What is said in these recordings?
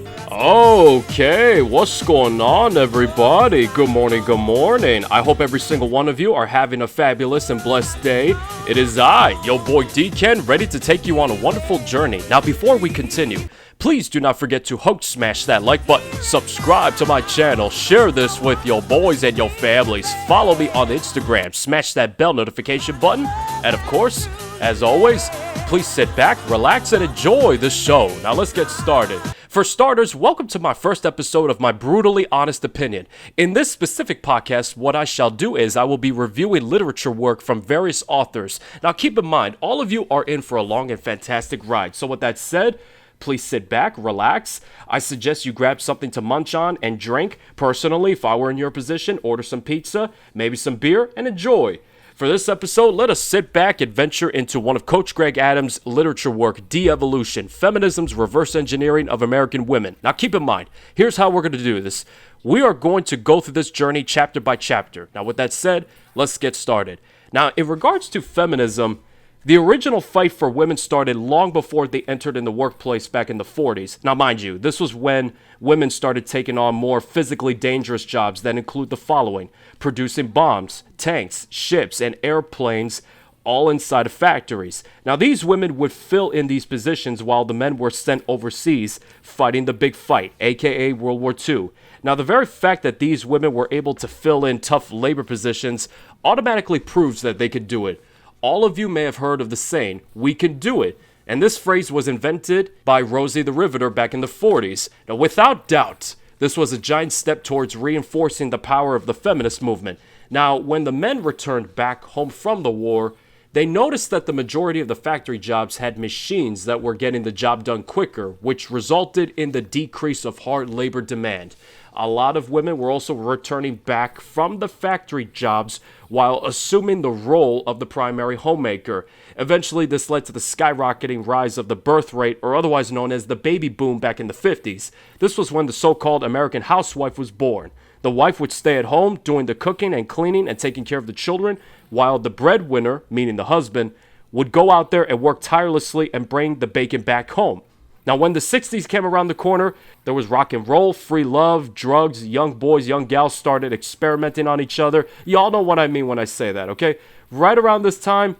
Okay, what's going on, everybody? Good morning, good morning. I hope every single one of you are having a fabulous and blessed day. It is I, your boy DKEN, ready to take you on a wonderful journey. Now, before we continue, please do not forget to smash that like button, subscribe to my channel, share this with your boys and your families, follow me on Instagram, smash that bell notification button, and of course, as always, please sit back, relax, and enjoy the show. Now let's get started. For starters, welcome to my first episode of my brutally honest opinion. In this specific podcast, what I shall do is I will be reviewing literature work from various authors. Now keep in mind, all of you are in for a long and fantastic ride. So with that said, please sit back, relax. I suggest you grab something to munch on and drink. Personally, if I were in your position, order some pizza, maybe some beer, and enjoy. For this episode, let us sit back and venture into one of Coach Greg Adams' literature work, De-Evolution, Feminism's Reverse Engineering of American Women. Now keep in mind, here's how we're going to do this. We are going to go through this journey chapter by chapter. Now with that said, let's get started. Now in regards to feminism, the original fight for women started long before they entered in the workplace back in the 40s. Now, mind you, this was when women started taking on more physically dangerous jobs that include the following: producing bombs, tanks, ships, and airplanes, all inside of factories. Now, these women would fill in these positions while the men were sent overseas fighting the big fight, aka World War II. Now, the very fact that these women were able to fill in tough labor positions automatically proves that they could do it. All of you may have heard of the saying, "We can do it." And this phrase was invented by Rosie the Riveter back in the 40s. Now, without doubt, this was a giant step towards reinforcing the power of the feminist movement. Now, when the men returned back home from the war, they noticed that the majority of the factory jobs had machines that were getting the job done quicker, which resulted in the decrease of hard labor demand. A lot of women were also returning back from the factory jobs while assuming the role of the primary homemaker. Eventually, this led to the skyrocketing rise of the birth rate, or otherwise known as the baby boom, back in the 50s. This was when the so-called American housewife was born. The wife would stay at home doing the cooking and cleaning and taking care of the children, while the breadwinner, meaning the husband, would go out there and work tirelessly and bring the bacon back home. Now, when the 60s came around the corner, there was rock and roll, free love, drugs, young boys, young gals started experimenting on each other. Y'all know what I mean when I say that, okay? Right around this time,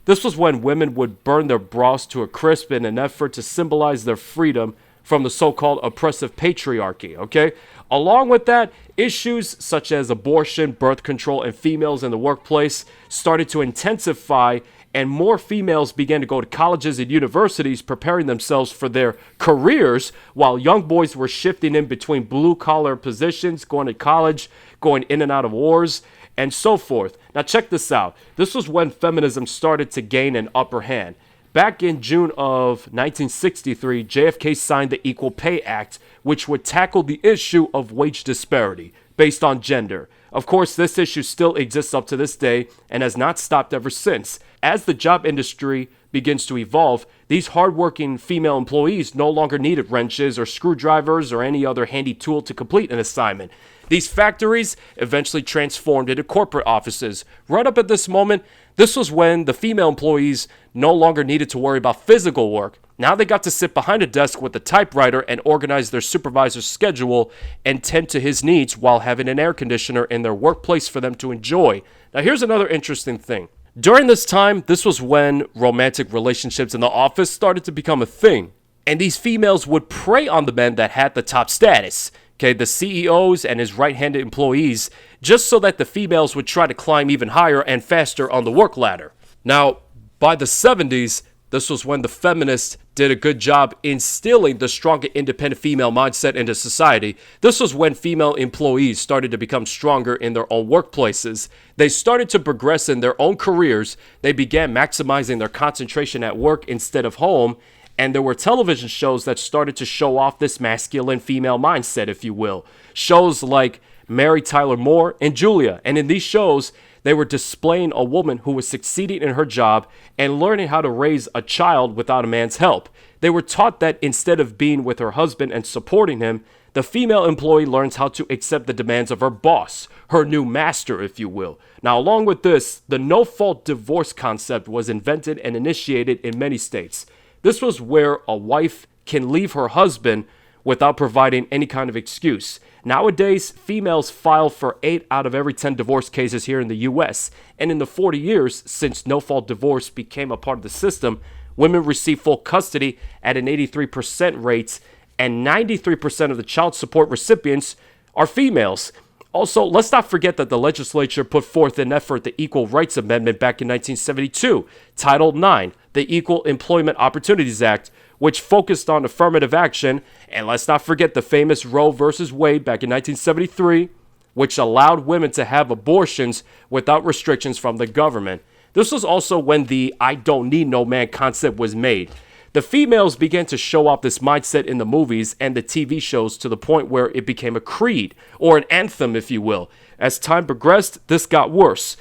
this was when women would burn their bras to a crisp in an effort to symbolize their freedom from the so-called oppressive patriarchy, okay? Along with that, issues such as abortion, birth control, and females in the workplace started to intensify, and more females began to go to colleges and universities preparing themselves for their careers, while young boys were shifting in between blue-collar positions, going to college, going in and out of wars, and so forth. Now check this out. This was when feminism started to gain an upper hand. Back in June of 1963, JFK signed the Equal Pay Act, which would tackle the issue of wage disparity based on gender. Of course, this issue still exists up to this day and has not stopped ever since. As the job industry begins to evolve, these hardworking female employees no longer needed wrenches or screwdrivers or any other handy tool to complete an assignment. These factories eventually transformed into corporate offices. Right up at this moment, this was when the female employees no longer needed to worry about physical work. Now they got to sit behind a desk with a typewriter and organize their supervisor's schedule and tend to his needs while having an air conditioner in their workplace for them to enjoy. Now here's another interesting thing. During this time, this was when romantic relationships in the office started to become a thing. And these females would prey on the men that had the top status. Okay, the CEOs and his right-handed employees, just so that the females would try to climb even higher and faster on the work ladder. Now, by the 70s, this was when the feminists did a good job instilling the stronger independent female mindset into society. This was when female employees started to become stronger in their own workplaces. They started to progress in their own careers. They began maximizing their concentration at work instead of home. And there were television shows that started to show off this masculine female mindset, if you will. Shows like Mary Tyler Moore and Julia. And in these shows, they were displaying a woman who was succeeding in her job and learning how to raise a child without a man's help. They were taught that instead of being with her husband and supporting him, the female employee learns how to accept the demands of her boss, her new master, if you will. Now, along with this, the no-fault divorce concept was invented and initiated in many states. This was where a wife can leave her husband without providing any kind of excuse. Nowadays, females file for 8 out of every 10 divorce cases here in the US, and in the 40 years since no-fault divorce became a part of the system, women receive full custody at an 83% rate, and 93% of the child support recipients are females. Also, let's not forget that the legislature put forth an effort the Equal Rights Amendment back in 1972, Title IX, the Equal Employment Opportunities Act, which focused on affirmative action, and let's not forget the famous Roe versus Wade back in 1973, which allowed women to have abortions without restrictions from the government. This was also when the "I don't need no man" concept was made. The females began to show off this mindset in the movies and the TV shows to the point where it became a creed, or an anthem, if you will. As time progressed, this got worse.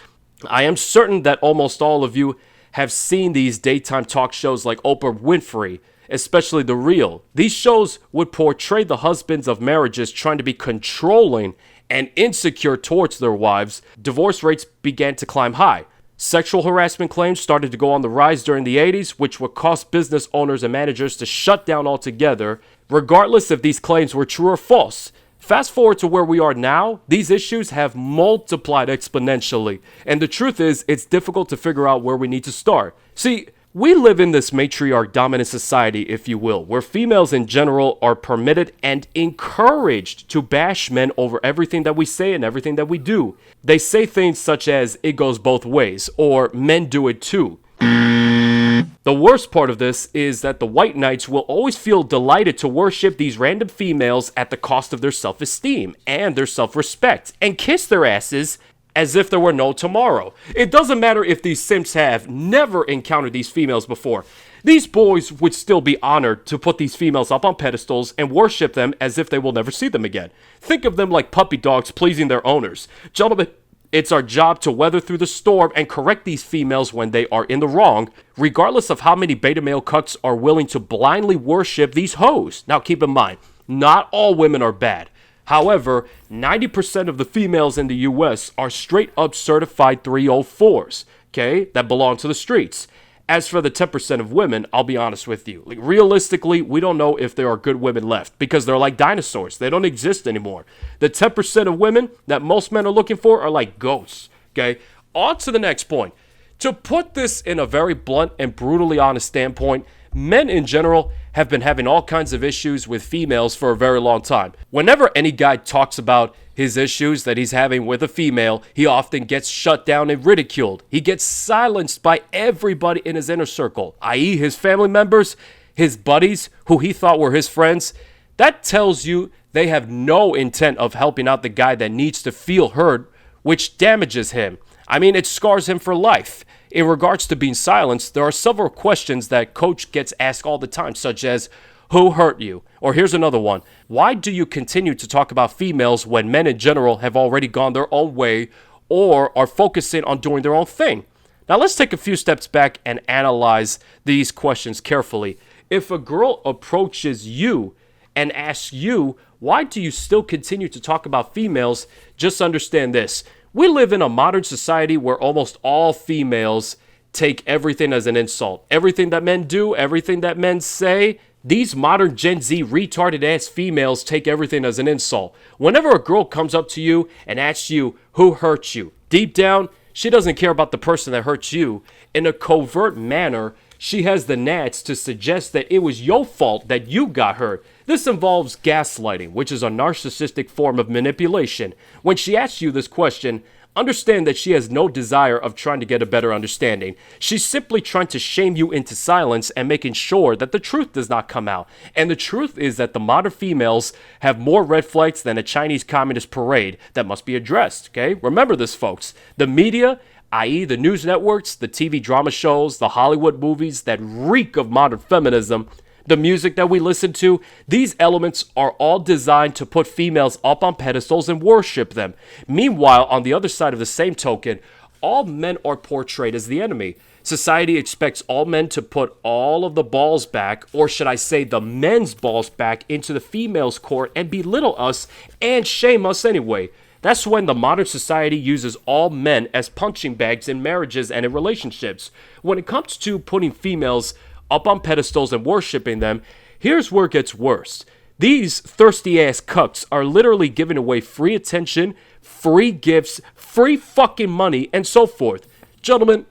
I am certain that almost all of you have seen these daytime talk shows like Oprah Winfrey, especially The Real. These shows would portray the husbands of marriages trying to be controlling and insecure towards their wives. Divorce rates began to climb high. Sexual harassment claims started to go on the rise during the 80s, which would cause business owners and managers to shut down altogether, regardless if these claims were true or false. Fast forward to where we are now, these issues have multiplied exponentially, and the truth is, it's difficult to figure out where we need to start. See, we live in this matriarch dominant society, if you will, where females in general are permitted and encouraged to bash men over everything that we say and everything that we do. They say things such as "it goes both ways" or "men do it too." The worst part of this is that the white knights will always feel delighted to worship these random females at the cost of their self-esteem and their self-respect, and kiss their asses as if there were no tomorrow. It doesn't matter if these simps have never encountered these females before. These boys would still be honored to put these females up on pedestals and worship them as if they will never see them again. Think of them like puppy dogs pleasing their owners. Gentlemen, it's our job to weather through the storm and correct these females when they are in the wrong, regardless of how many beta male cucks are willing to blindly worship these hoes. Now keep in mind, not all women are bad. However, 90% of the females in the US are straight up certified 304s, okay, that belong to the streets. As for the 10% of women, I'll be honest with you. Realistically, we don't know if there are good women left because they're like dinosaurs. They don't exist anymore. The 10% of women that most men are looking for are like ghosts, okay? On to the next point. To put this in a very blunt and brutally honest standpoint, men in general have been having all kinds of issues with females for a very long time. Whenever any guy talks about his issues that he's having with a female, he often gets shut down and ridiculed. He gets silenced by everybody in his inner circle, i.e. his family members, his buddies, who he thought were his friends. That tells you they have no intent of helping out the guy that needs to feel heard, which damages him. I mean, it scars him for life. In regards to being silenced, there are several questions that coach gets asked all the time, such as, who hurt you? Or here's another one. Why do you continue to talk about females when men in general have already gone their own way or are focusing on doing their own thing? Now let's take a few steps back and analyze these questions carefully. If a girl approaches you and asks you, why do you still continue to talk about females? Just understand this. We live in a modern society where almost all females take everything as an insult. Everything that men do, everything that men say, these modern Gen Z retarded ass females take everything as an insult. Whenever a girl comes up to you and asks you, who hurt you? Deep down, she doesn't care about the person that hurt you. In a covert manner, she has the nats to suggest that it was your fault that you got hurt. This involves gaslighting, which is a narcissistic form of manipulation. When she asks you this question, understand that she has no desire of trying to get a better understanding. She's simply trying to shame you into silence and making sure that the truth does not come out. And the truth is that the modern females have more red flags than a Chinese Communist parade that must be addressed, okay? Remember this, folks. The media, i.e. the news networks, the TV drama shows, the Hollywood movies that reek of modern feminism, the music that we listen to, these elements are all designed to put females up on pedestals and worship them. Meanwhile, on the other side of the same token, all men are portrayed as the enemy. Society expects all men to put all of the balls back, or should I say the men's balls back, into the females' court and belittle us and shame us anyway. That's when the modern society uses all men as punching bags in marriages and in relationships. When it comes to putting females up on pedestals and worshiping them, here's where it gets worse. These thirsty ass cucks are literally giving away free attention, free gifts, free fucking money, and so forth. Gentlemen,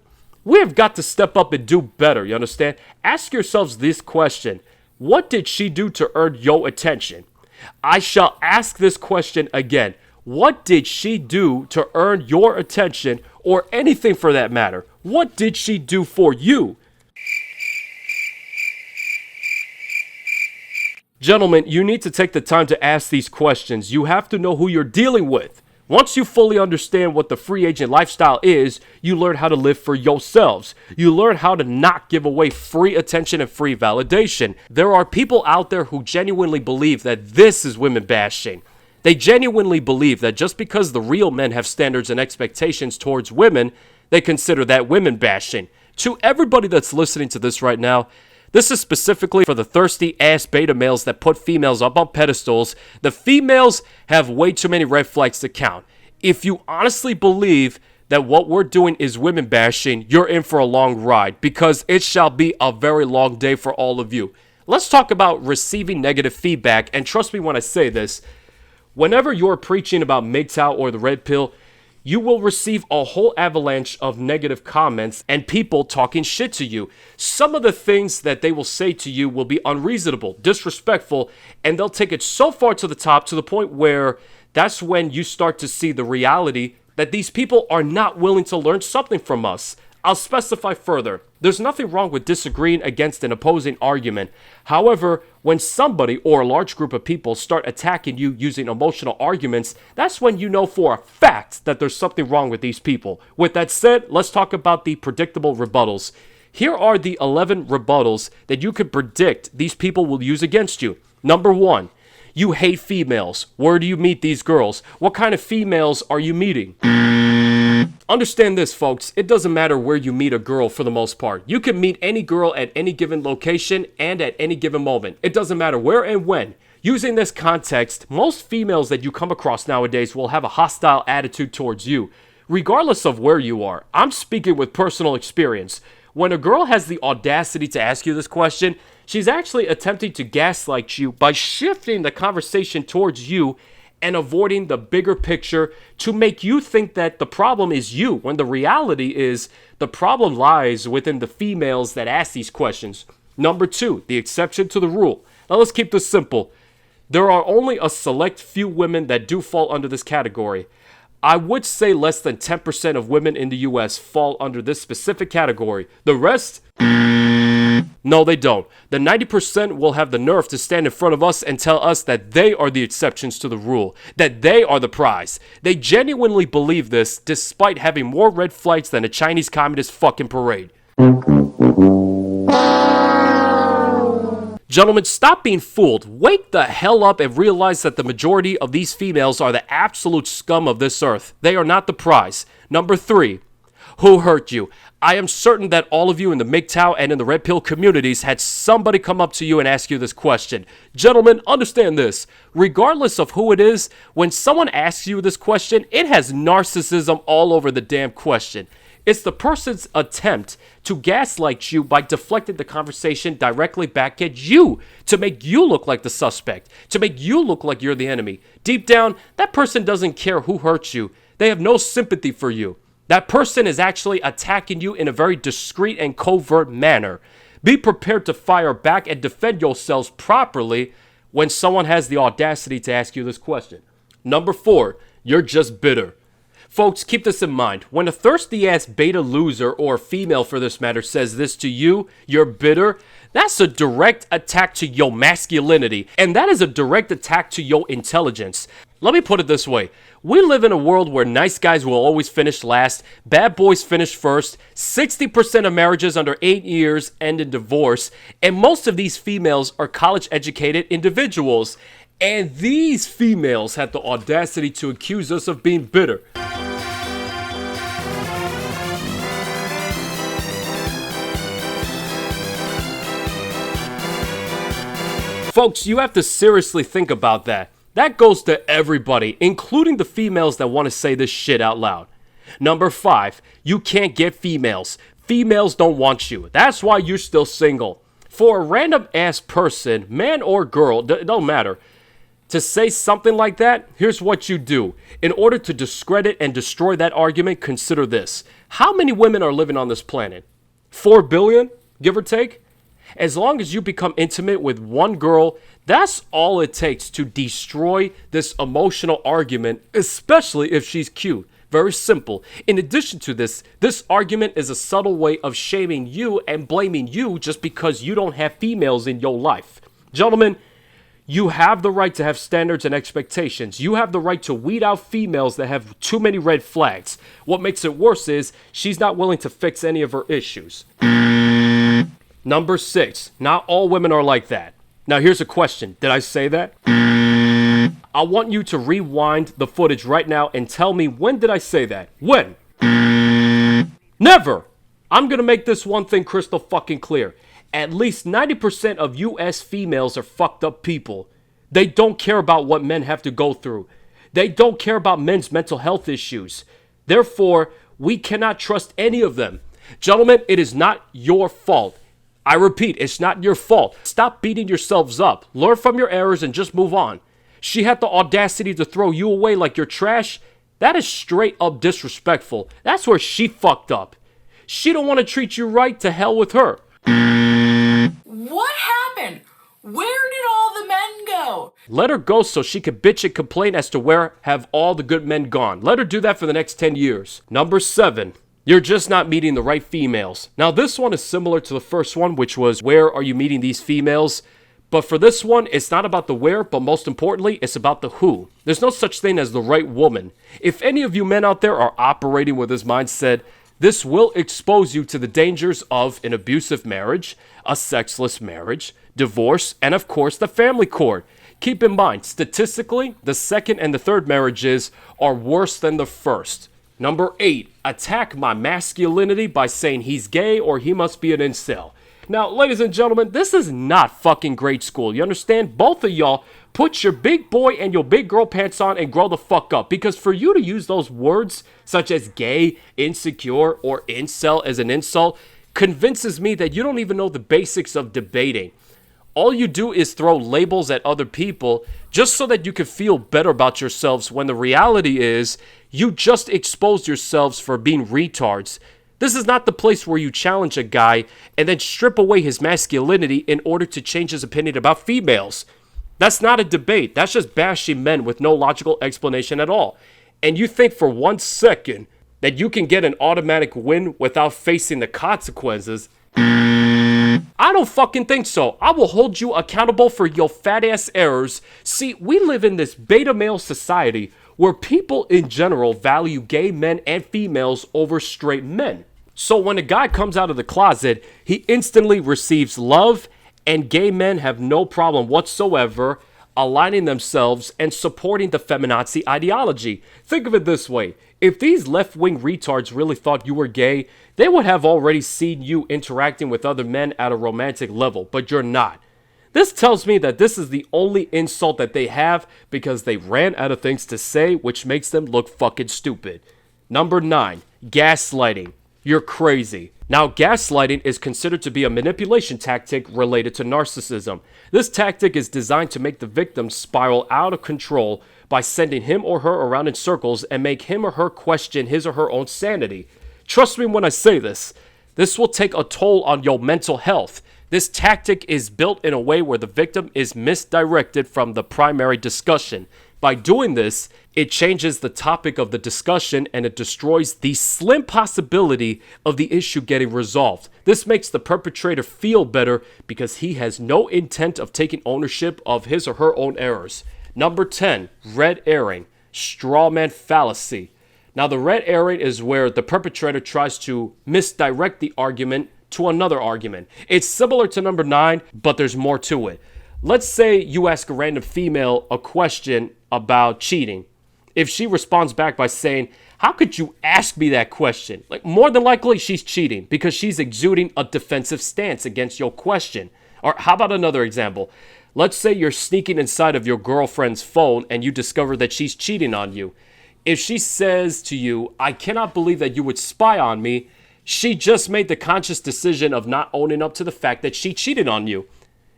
we have got to step up and do better, you understand? Ask yourselves this question. What did she do to earn your attention? I shall ask this question again. What did she do to earn your attention, or anything for that matter? What did she do for you? Gentlemen, you need to take the time to ask these questions. You have to know who you're dealing with. Once you fully understand what the free agent lifestyle is, you learn how to live for yourselves. You learn how to not give away free attention and free validation. There are people out there who genuinely believe that this is women bashing. They genuinely believe that just because the real men have standards and expectations towards women, they consider that women bashing. To everybody that's listening to this right now, this is specifically for the thirsty ass beta males that put females up on pedestals. The females have way too many red flags to count. If you honestly believe that what we're doing is women bashing, you're in for a long ride, because it shall be a very long day for all of you. Let's talk about receiving negative feedback, and trust me when I say this, whenever you're preaching about MGTOW or the red pill, you will receive a whole avalanche of negative comments and people talking shit to you. Some of the things that they will say to you will be unreasonable, disrespectful, and they'll take it so far to the top to the point where that's when you start to see the reality that these people are not willing to learn something from us. I'll specify further. There's nothing wrong with disagreeing against an opposing argument. However, when somebody or a large group of people start attacking you using emotional arguments, that's when you know for a fact that there's something wrong with these people. With that said, let's talk about the predictable rebuttals. Here are the 11 rebuttals that you could predict these people will use against you. Number 1, you hate females. Where do you meet these girls? What kind of females are you meeting? Understand this, folks. It doesn't matter where you meet a girl for the most part. You can meet any girl at any given location and at any given moment. It doesn't matter where and when. Using this context, most females that you come across nowadays will have a hostile attitude towards you, regardless of where you are. I'm speaking with personal experience. When a girl has the audacity to ask you this question, she's actually attempting to gaslight you by shifting the conversation towards you and avoiding the bigger picture to make you think that the problem is you, when the reality is the problem lies within the females that ask these questions. Number 2, the exception to the rule. Now let's keep this simple. There are only a select few women that do fall under this category. I would say less than 10% of women in the US fall under this specific category. The rest, no, they don't. The 90% will have the nerve to stand in front of us and tell us that they are the exceptions to the rule, that they are the prize. They genuinely believe this despite having more red flags than a Chinese Communist fucking parade. Gentlemen, stop being fooled. Wake the hell up and realize that the majority of these females are the absolute scum of this earth. They are not the prize. Number 3, who hurt you? I am certain that all of you in the MGTOW and in the Red Pill communities had somebody come up to you and ask you this question. Gentlemen, understand this. Regardless of who it is, when someone asks you this question, it has narcissism all over the damn question. It's the person's attempt to gaslight you by deflecting the conversation directly back at you, to make you look like the suspect, to make you look like you're the enemy. Deep down, that person doesn't care who hurts you. They have no sympathy for you. That person is actually attacking you in a very discreet and covert manner. Be prepared to fire back and defend yourselves properly when someone has the audacity to ask you this question. Number 4, you're just bitter. Folks, keep this in mind. When a thirsty-ass beta loser, or female for this matter, says this to you, you're bitter, that's a direct attack to your masculinity, and that is a direct attack to your intelligence. Let me put it this way. We live in a world where nice guys will always finish last, bad boys finish first, 60% of marriages under 8 years end in divorce, and most of these females are college-educated individuals. And these females had the audacity to accuse us of being bitter. Folks, you have to seriously think about that. That goes to everybody, including the females that want to say this shit out loud. Number 5, you can't get females. Females don't want you. That's why you're still single. For a random ass person, man or girl, it don't matter, to say something like that, here's what you do. In order to discredit and destroy that argument, consider this. How many women are living on this planet? 4 billion, give or take? As long as you become intimate with one girl, that's all it takes to destroy this emotional argument, especially if she's cute. Very simple. In addition to this argument is a subtle way of shaming you and blaming you just because you don't have females in your life. Gentlemen, you have the right to have standards and expectations. You have the right to weed out females that have too many red flags. What makes it worse is she's not willing to fix any of her issues. Number 6, not all women are like that. Now here's a question. Did I say that? I want you to rewind the footage right now and tell me, when did I say that? When? Never! I'm gonna make this one thing crystal fucking clear. At least 90% of US females are fucked up people. They don't care about what men have to go through. They don't care about men's mental health issues. Therefore, we cannot trust any of them. Gentlemen, it is not your fault. I repeat, it's not your fault. Stop beating yourselves up. Learn from your errors and just move on. She had the audacity to throw you away like you're trash. That is straight up disrespectful. That's where she fucked up. She don't want to treat you right. To hell with her. What happened? Where did all the men go? Let her go so she could bitch and complain as to where have all the good men gone. Let her do that for the next 10 years. Number 7. You're just not meeting the right females. Now this one is similar to the first one, which was where are you meeting these females? But for this one, it's not about the where, but most importantly, it's about the who. There's no such thing as the right woman. If any of you men out there are operating with this mindset, this will expose you to the dangers of an abusive marriage, a sexless marriage, divorce, and of course the family court. Keep in mind, statistically, the second and the third marriages are worse than the first. Number 8, attack my masculinity by saying he's gay or he must be an incel. Now, ladies and gentlemen, this is not fucking grade school. You understand? Both of y'all put your big boy and your big girl pants on and grow the fuck up. Because for you to use those words such as gay, insecure, or incel as an insult convinces me that you don't even know the basics of debating. All you do is throw labels at other people just so that you can feel better about yourselves when the reality is you just exposed yourselves for being retards. This is not the place where you challenge a guy and then strip away his masculinity in order to change his opinion about females. That's not a debate. That's just bashing men with no logical explanation at all. And you think for 1 second that you can get an automatic win without facing the consequences? I don't fucking think so. I will hold you accountable for your fat ass errors. See, we live in this beta male society where people in general value gay men and females over straight men. So when a guy comes out of the closet, he instantly receives love, and gay men have no problem whatsoever aligning themselves and supporting the feminazi ideology. Think of it this way. If these left-wing retards really thought you were gay, they would have already seen you interacting with other men at a romantic level, but you're not. This tells me that this is the only insult that they have because they ran out of things to say, which makes them look fucking stupid. Number 9, gaslighting. You're crazy. Now, gaslighting is considered to be a manipulation tactic related to narcissism. This tactic is designed to make the victim spiral out of control by sending him or her around in circles and make him or her question his or her own sanity. Trust me when I say this. This will take a toll on your mental health. This tactic is built in a way where the victim is misdirected from the primary discussion. By doing this, it changes the topic of the discussion and it destroys the slim possibility of the issue getting resolved. This makes the perpetrator feel better because he has no intent of taking ownership of his or her own errors. Number 10, red herring, straw man fallacy. Now, the red herring is where the perpetrator tries to misdirect the argument to another argument. It's similar to number 9, but there's more to it. Let's say you ask a random female a question about cheating. If she responds back by saying, "How could you ask me that question?" Like, more than likely she's cheating because she's exuding a defensive stance against your question. Or how about another example? Let's say you're sneaking inside of your girlfriend's phone and you discover that she's cheating on you. If she says to you, "I cannot believe that you would spy on me," She just made the conscious decision of not owning up to the fact that she cheated on you.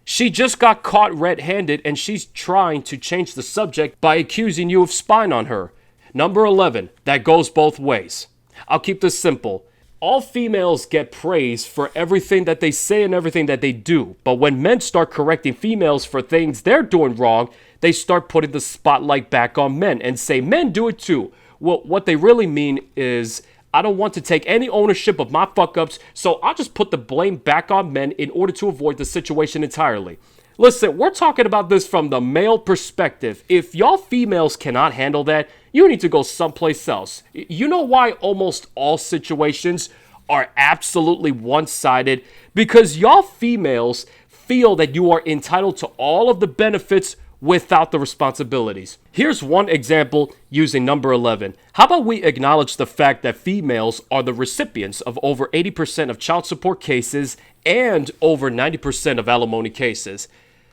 She just got caught red-handed and she's trying to change the subject by accusing you of spying on her. Number 11, that goes both ways. I'll keep this simple. All females get praise for everything that they say and everything that they do. But when men start correcting females for things they're doing wrong, they start putting the spotlight back on men and say, men do it too. Well, what they really mean is, I don't want to take any ownership of my fuck-ups, so I'll just put the blame back on men in order to avoid the situation entirely. Listen, we're talking about this from the male perspective. If y'all females cannot handle that, you need to go someplace else. You know why almost all situations are absolutely one-sided? Because y'all females feel that you are entitled to all of the benefits without the responsibilities. Here's one example using number 11. How about we acknowledge the fact that females are the recipients of over 80% of child support cases and over 90% of alimony cases?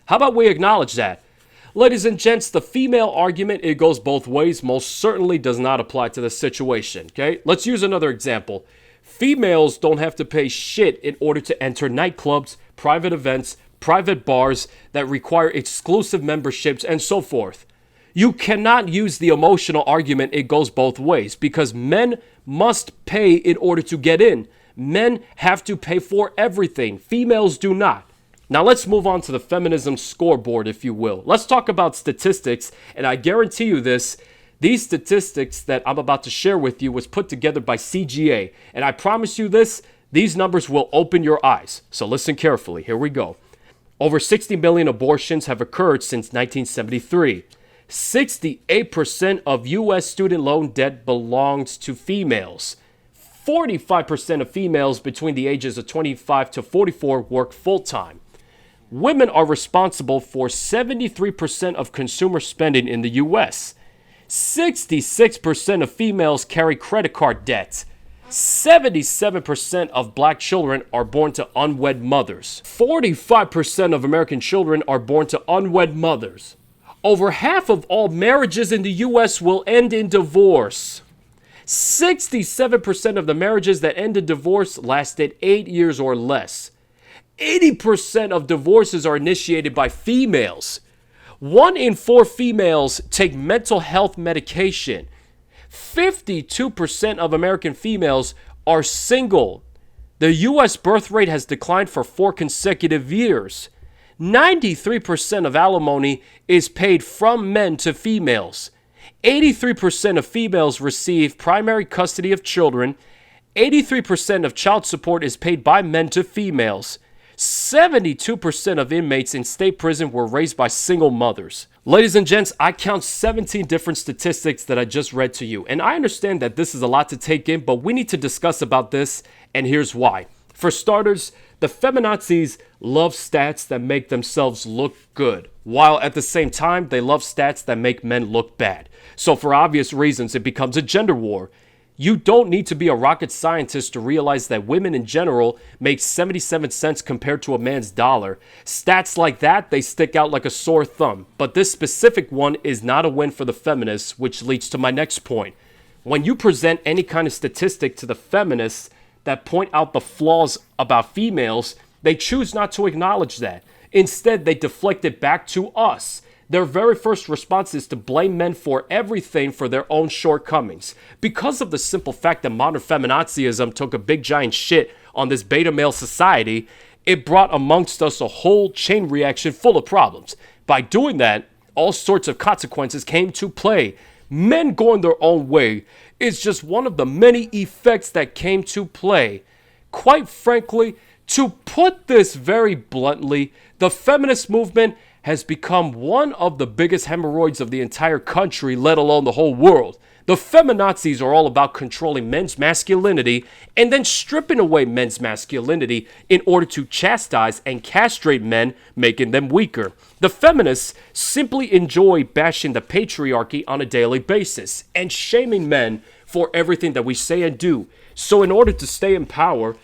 How about we acknowledge that? Ladies and gents, the female argument, it goes both ways, most certainly does not apply to this situation, okay? Let's use another example. Females don't have to pay shit in order to enter nightclubs, private events, private bars that require exclusive memberships, and so forth. You cannot use the emotional argument, it goes both ways, because men must pay in order to get in. Men have to pay for everything. Females do not. Now let's move on to the feminism scoreboard, if you will. Let's talk about statistics, and I guarantee you this, these statistics that I'm about to share with you was put together by CGA, and I promise you this, these numbers will open your eyes. So listen carefully, here we go. Over 60 million abortions have occurred since 1973. 68% of U.S. student loan debt belongs to females. 45% of females between the ages of 25 to 44 work full-time. Women are responsible for 73% of consumer spending in the U.S. 66% of females carry credit card debt. 77% of black children are born to unwed mothers. 45% of American children are born to unwed mothers. Over half of all marriages in the U.S. will end in divorce. 67% of the marriages that end in divorce lasted 8 years or less. 80% of divorces are initiated by females. 1 in 4 females take mental health medication. 52% of American females are single. The U.S. birth rate has declined for 4 consecutive years. 93% of alimony is paid from men to females. 83% of females receive primary custody of children. 83% of child support is paid by men to females. 72% of inmates in state prison were raised by single mothers. Ladies and gents, I count 17 different statistics that I just read to you. And I understand that this is a lot to take in, but we need to discuss about this, and here's why. For starters, the feminazis love stats that make themselves look good, while at the same time, they love stats that make men look bad. So for obvious reasons, it becomes a gender war. You don't need to be a rocket scientist to realize that women in general make 77 cents compared to a man's dollar. Stats like that, they stick out like a sore thumb. But this specific one is not a win for the feminists, which leads to my next point. When you present any kind of statistic to the feminists that point out the flaws about females, they choose not to acknowledge that. Instead, they deflect it back to us. Their very first response is to blame men for everything for their own shortcomings. Because of the simple fact that modern feminazism took a big giant shit on this beta male society, it brought amongst us a whole chain reaction full of problems. By doing that, all sorts of consequences came to play. Men going their own way is just one of the many effects that came to play. Quite frankly, to put this very bluntly, the feminist movement has become one of the biggest hemorrhoids of the entire country, let alone the whole world. The feminazis are all about controlling men's masculinity and then stripping away men's masculinity in order to chastise and castrate men, making them weaker. The feminists simply enjoy bashing the patriarchy on a daily basis and shaming men for everything that we say and do. So in order to stay in power,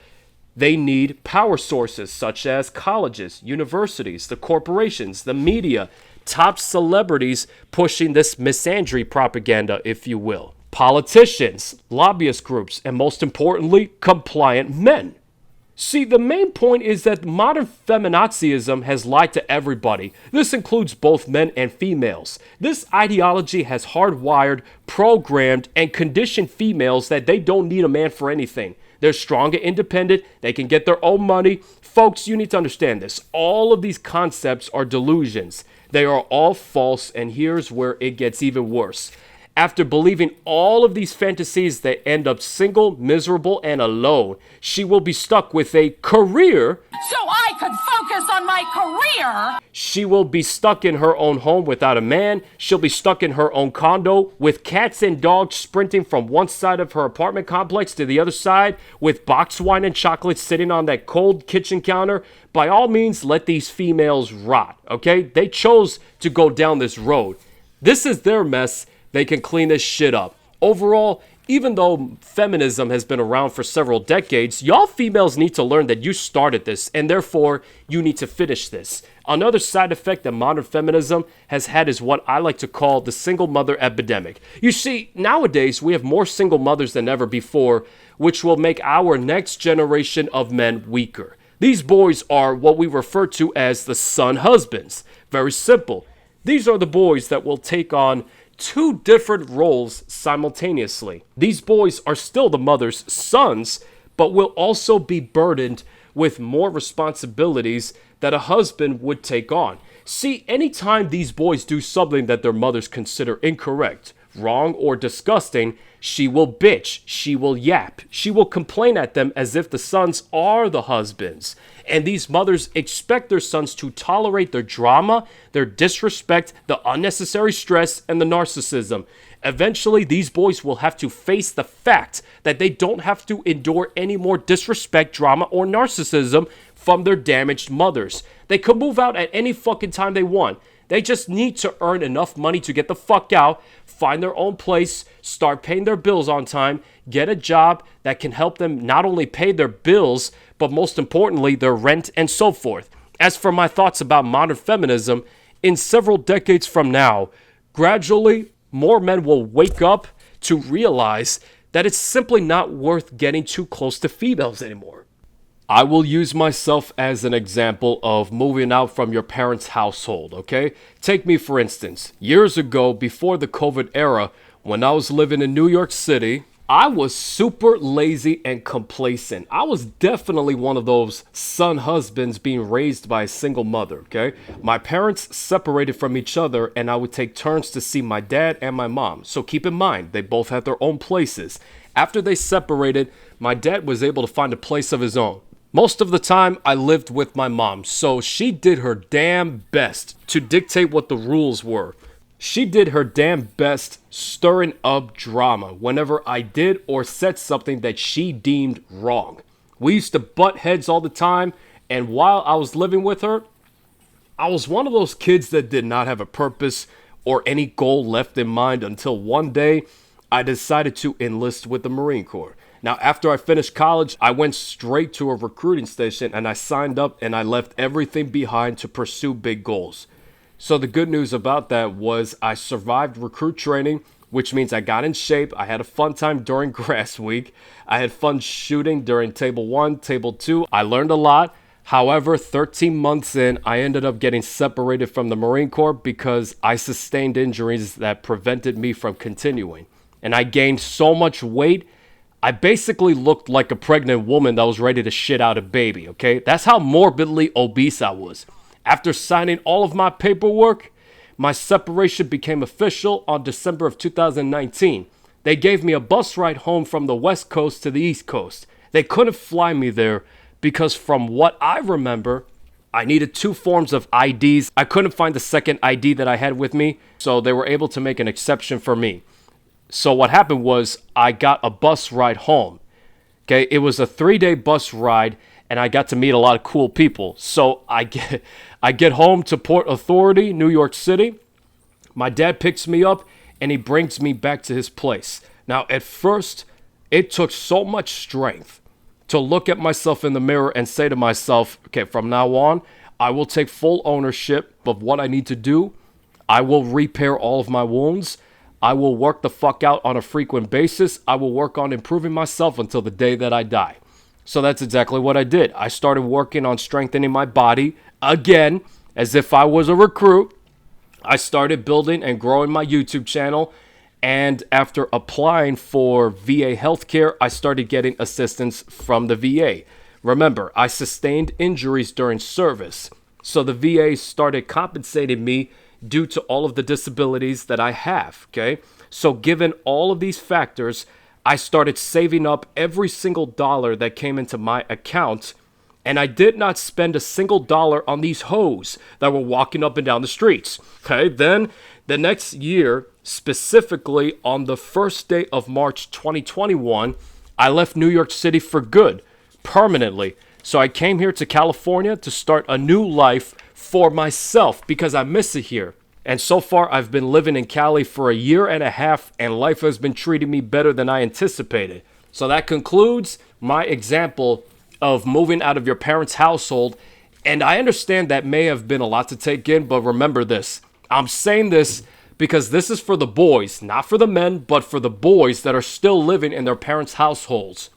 they need power sources such as colleges, universities, the corporations, the media, top celebrities pushing this misandry propaganda, if you will. politicians, lobbyist groups, and most importantly, compliant men. See, the main point is that modern feminazism has lied to everybody. This includes both men and females. This ideology has hardwired, programmed, and conditioned females that they don't need a man for anything. They're strong and independent. They can get their own money. Folks, you need to understand this. All of these concepts are delusions. They are all false, and here's where it gets even worse. After believing all of these fantasies that end up single, miserable, and alone, she will be stuck with a career. So I could focus on my career. She will be stuck in her own home without a man. She'll be stuck in her own condo with cats and dogs sprinting from one side of her apartment complex to the other side with boxed wine and chocolate sitting on that cold kitchen counter. By all means, let these females rot, okay? They chose to go down this road. This is their mess. They can clean this shit up. Overall, even though feminism has been around for several decades, y'all females need to learn that you started this, and therefore, you need to finish this. Another side effect that modern feminism has had is what I like to call the single mother epidemic. You see, nowadays, we have more single mothers than ever before, which will make our next generation of men weaker. These boys are what we refer to as the son husbands. Very simple. These are the boys that will take on two different roles simultaneously. These boys are still the mother's sons, but will also be burdened with more responsibilities that a husband would take on. See, anytime these boys do something that their mothers consider incorrect, wrong, or disgusting, she will bitch, she will yap, she will complain at them as if the sons are the husbands. And these mothers expect their sons to tolerate their drama, their disrespect, the unnecessary stress, and the narcissism. Eventually, these boys will have to face the fact that they don't have to endure any more disrespect, drama, or narcissism from their damaged mothers. They could move out at any fucking time they want. They just need to earn enough money to get the fuck out, find their own place, start paying their bills on time, get a job that can help them not only pay their bills, but most importantly, their rent and so forth. As for my thoughts about modern feminism, in several decades from now, gradually, more men will wake up to realize that it's simply not worth getting too close to females anymore. I will use myself as an example of moving out from your parents' household, okay? Take me for instance. Years ago, before the COVID era, when I was living in New York City, I was super lazy and complacent. I was definitely one of those son husbands being raised by a single mother, okay? My parents separated from each other and I would take turns to see my dad and my mom. So keep in mind, they both had their own places. After they separated, my dad was able to find a place of his own. Most of the time, I lived with my mom, so she did her damn best to dictate what the rules were. She did her damn best stirring up drama whenever I did or said something that she deemed wrong. We used to butt heads all the time, and while I was living with her, I was one of those kids that did not have a purpose or any goal left in mind until one day I decided to enlist with the Marine Corps. Now, after I finished college, I went straight to a recruiting station and I signed up and I left everything behind to pursue big goals. So the good news about that was I survived recruit training, which means I got in shape. I had a fun time during grass week. I had fun shooting during table 1, table 2. I learned a lot. However, 13 months in, I ended up getting separated from the Marine Corps because I sustained injuries that prevented me from continuing. And I gained so much weight, I basically looked like a pregnant woman that was ready to shit out a baby, okay? That's how morbidly obese I was. After signing all of my paperwork, my separation became official on December of 2019. They gave me a bus ride home from the West Coast to the East Coast. They couldn't fly me there because from what I remember, I needed 2 forms of IDs. I couldn't find the second ID that I had with me, so they were able to make an exception for me. So what happened was I got a bus ride home. Okay, it was a 3-day bus ride and I got to meet a lot of cool people. So I get home to Port Authority, New York City. My dad picks me up and he brings me back to his place. Now, at first, it took so much strength to look at myself in the mirror and say to myself, okay, from now on, I will take full ownership of what I need to do. I will repair all of my wounds. I will work the fuck out on a frequent basis. I will work on improving myself until the day that I die. So that's exactly what I did. I started working on strengthening my body again, as if I was a recruit. I started building and growing my YouTube channel. And after applying for VA healthcare, I started getting assistance from the VA. Remember, I sustained injuries during service. So the VA started compensating me due to all of the disabilities that I have, okay? So given all of these factors, I started saving up every single dollar that came into my account, and I did not spend a single dollar on these hoes that were walking up and down the streets, okay? Then the next year, specifically on the first day of March 2021, I left New York City for good, permanently. So I came here to California to start a new life for myself because I miss it here. And so far, I've been living in Cali for a year and a half, and life has been treating me better than I anticipated. So that concludes my example of moving out of your parents' household. And I understand that may have been a lot to take in, but remember this. I'm saying this because this is for the boys, not for the men, but for the boys that are still living in their parents' households.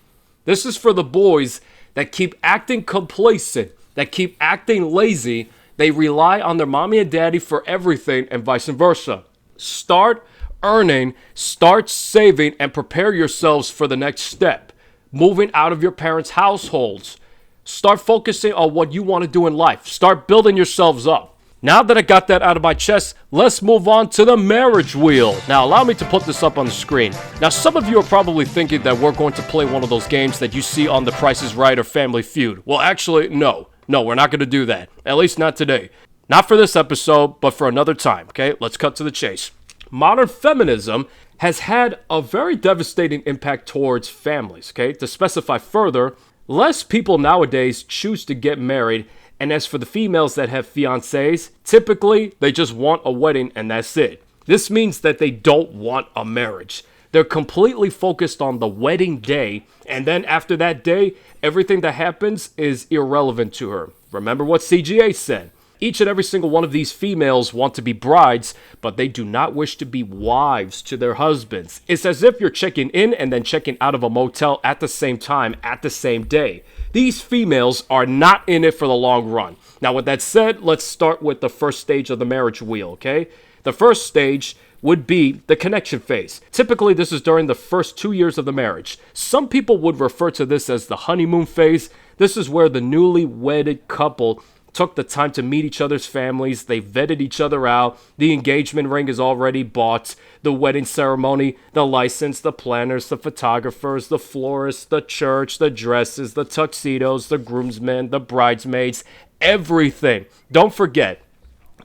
This is for the boys that keep acting complacent, that keep acting lazy. They rely on their mommy and daddy for everything and vice versa. Start earning, start saving, and prepare yourselves for the next step. Moving out of your parents' households. Start focusing on what you want to do in life. Start building yourselves up. Now that I got that out of my chest, let's move on to the marriage wheel. Now, allow me to put this up on the screen. Now, some of you are probably thinking that we're going to play one of those games that you see on The Price is Right or Family Feud. Well, actually, no. No, we're not going to do that. At least not today. Not for this episode, but for another time, okay? Let's cut to the chase. Modern feminism has had a very devastating impact towards families, okay? To specify further, less people nowadays choose to get married. And as for the females that have fiancés, typically they just want a wedding and that's it. This means that they don't want a marriage. They're completely focused on the wedding day, and then after that day, everything that happens is irrelevant to her. Remember what CGA said. Each and every single one of these females want to be brides, but they do not wish to be wives to their husbands. It's as if you're checking in and then checking out of a motel at the same time, at the same day. These females are not in it for the long run. Now, with that said, let's start with the first stage of the marriage wheel, okay? The first stage would be the connection phase. Typically, this is during the first 2 years of the marriage. Some people would refer to this as the honeymoon phase. This is where the newly wedded couple took the time to meet each other's families. They vetted each other out. The engagement ring is already bought. The wedding ceremony, the license, the planners, the photographers, the florists, the church, the dresses, the tuxedos, the groomsmen, the bridesmaids, everything. Don't forget,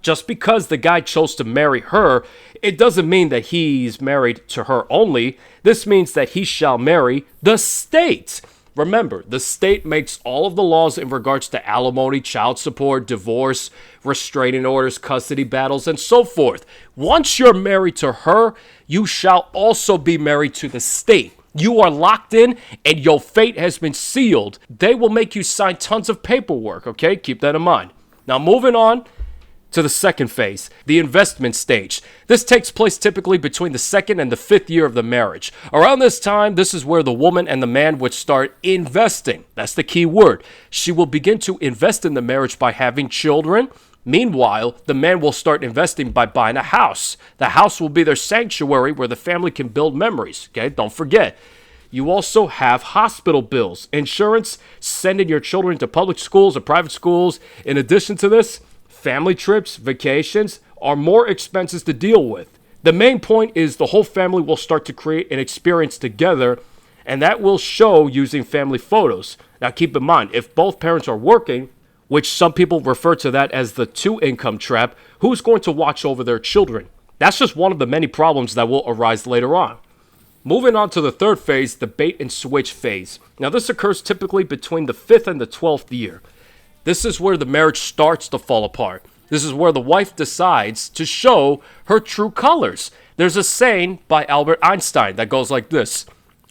just because the guy chose to marry her, it doesn't mean that he's married to her only. This means that he shall marry the state. Remember, the state makes all of the laws in regards to alimony, child support, divorce, restraining orders, custody battles, and so forth. Once you're married to her, you shall also be married to the state. You are locked in and your fate has been sealed. They will make you sign tons of paperwork, okay? Keep that in mind. Now, moving on to the second phase, the investment stage. This takes place typically between the second and the fifth year of the marriage. Around this time, this is where the woman and the man would start investing. That's the key word. She will begin to invest in the marriage by having children. Meanwhile, the man will start investing by buying a house. The house will be their sanctuary where the family can build memories. Okay, don't forget. You also have hospital bills, insurance, sending your children to public schools or private schools. In addition to this, family trips, vacations are more expenses to deal with. The main point is the whole family will start to create an experience together, and that will show using family photos. Now keep in mind, if both parents are working, which some people refer to that as the two-income trap, who's going to watch over their children? That's just one of the many problems that will arise later on. Moving on to the third phase, the bait and switch phase. Now this occurs typically between the 5th and the 12th year. This is where the marriage starts to fall apart. This is where the wife decides to show her true colors. There's a saying by Albert Einstein that goes like this: